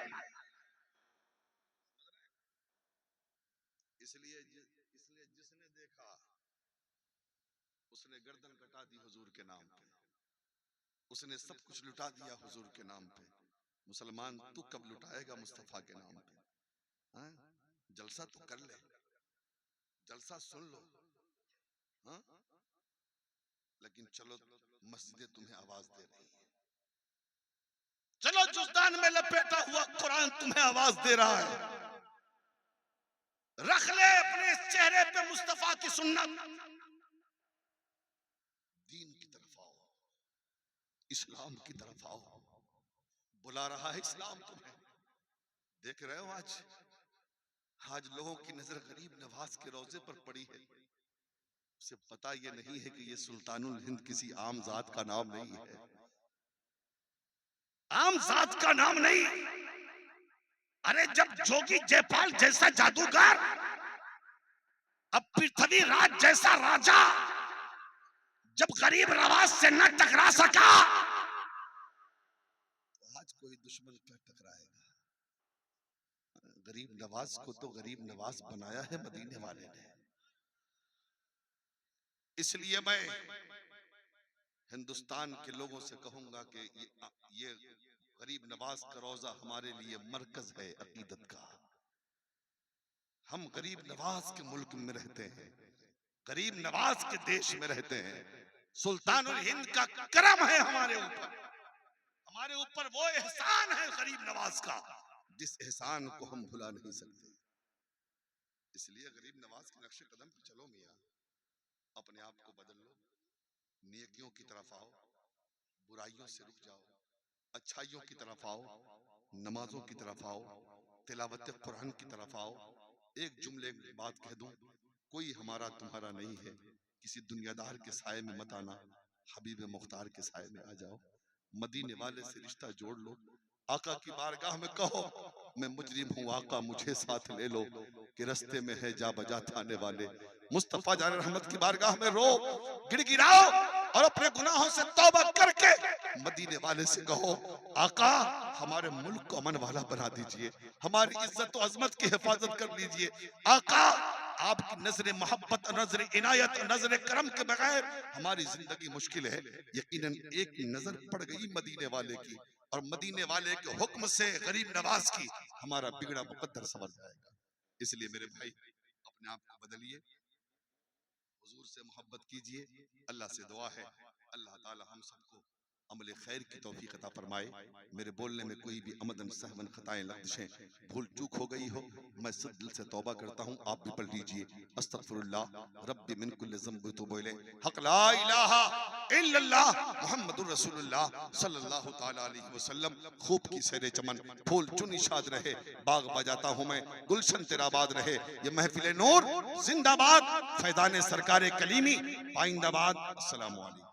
इसलिए जिसने देखा उसने गर्दन कटा दी हुजूर के नाम पे, उसने सब कुछ लुटा दिया हुजूर के नाम पे। मुसलमान तू कब लुटाएगा मुस्तफा के नाम पे? हाँ? जलसा तो कर ले, जलसा सुन लो, हाँ? लेकिन चलो मस्जिदें तुम्हें आवाज दे रही है, चलो जुस्तान में लपेटा हुआ कुरान तुम्हें आवाज दे रहा है, रख ले अपने चेहरे पे मुस्तफा की सुन्नत, दीन की तरफ आओ, इस्लाम की तरफ आओ, बुला रहा है इस्लाम तुम्हें। देख रहे हो आज लोगों की नजर गरीब नवाज के रोजे पर पड़ी है, उसे पता ये नहीं है कि ये सुल्तानुल हिंद किसी आम जात का नाम नहीं है, आम जात का नाम नहीं। अरे जब जोगी जयपाल जैसा जादूगर, अब पृथ्वी राज जैसा राजा जब गरीब नवाज से न टकरा सका, तो आज कोई दुश्मन क्या टकराएगा? गरीब नवाज को तो गरीब नवाज बनाया है मदीने वाले ने। इसलिए मैं हिंदुस्तान के लोगों से कहूंगा कि ये गरीब नवाज का रोजा हमारे लिए मरकज है अकीदत का। हम गरीब नवाज के मुल्क में रहते हैं, गरीब नवाज के देश में रहते हैं। सुल्तानुल हिंद का करम है हमारे ऊपर वो एहसान है गरीब नवाज का जिस एहसान को हम भुला नहीं सकते। इसलिए गरीब नवाज के नक्शे कदम पे चलो मियां, अपने आप को बदल लो, नेकियों की तरफ आओ, बुराइयों से रुक जाओ, अच्छाइयों की तरफ आओ, नमाजों की तरफ आओ, तिलावत कुरान की तरफ आओ। एक जुमले बात कह दूं, कोई हमारा तुम्हारा नहीं है, किसी दुनियादार के साए में मत आना, हबीब मुख्तार के साए में आ जाओ, मदीने वाले से रिश्ता जोड़ लो, आका की बारगाह में कहो मैं मुजरिम हूँ आका मुझे साथ ले लो, कि रास्ते में है जा बजा थाने वाले। मुस्तफा जान रहमत की बारगाह में रो गिड़गिड़ाओ और अपने गुनाहों से तौबा करके मदीने वाले से कहो आका हमारे मुल्क को अमन वाला बना दीजिए, हमारी इज्जत और अजमत की हिफाजत कर लीजिए। आका आपकी नजर मोहब्बत, नजर इनायत, नजर करम के बगैर हमारी जिंदगी मुश्किल है। यकीनन एक नजर पड़ गई मदीने वाले की और मदीने वाले के हुक्म से गरीब नवाज की हमारा बिगड़ा मुकद्दर संवर जाएगा। इसलिए मेरे भाई अपने आप को बदलिए, हुजूर से मोहब्बत कीजिए। अल्लाह से दुआ है अल्लाह ताला हम सबको अमल खैर की तौफीक अता फरमाए। मेरे बोलने में कोई भी अमदन सहवन खताएं लफ्ज़ें भूल चूक हो गई हो, मैं सब दिल से तौबा करता हूँ। आप भी पढ़ लीजिए, अस्तगफिरुल्लाह रब्बी मिन कुल्लि ज़ंब व तूबु इलैह, हक ला इलाहा इल्लल्लाह मुहम्मदुर रसूलुल्लाह सल्लल्लाहु ताला अलैहि वसल्लम। खूब की सैरे चमन, फूल चुनी शाद रहे, बाग बजाता हूँ मैं, गुलशन तेरा आबाद रहे। ये महफिल नूर जिंदाबाद, फैज़ाने सरकारे कलीमी पाइंदाबाद। अस्सलामु अलैकुम।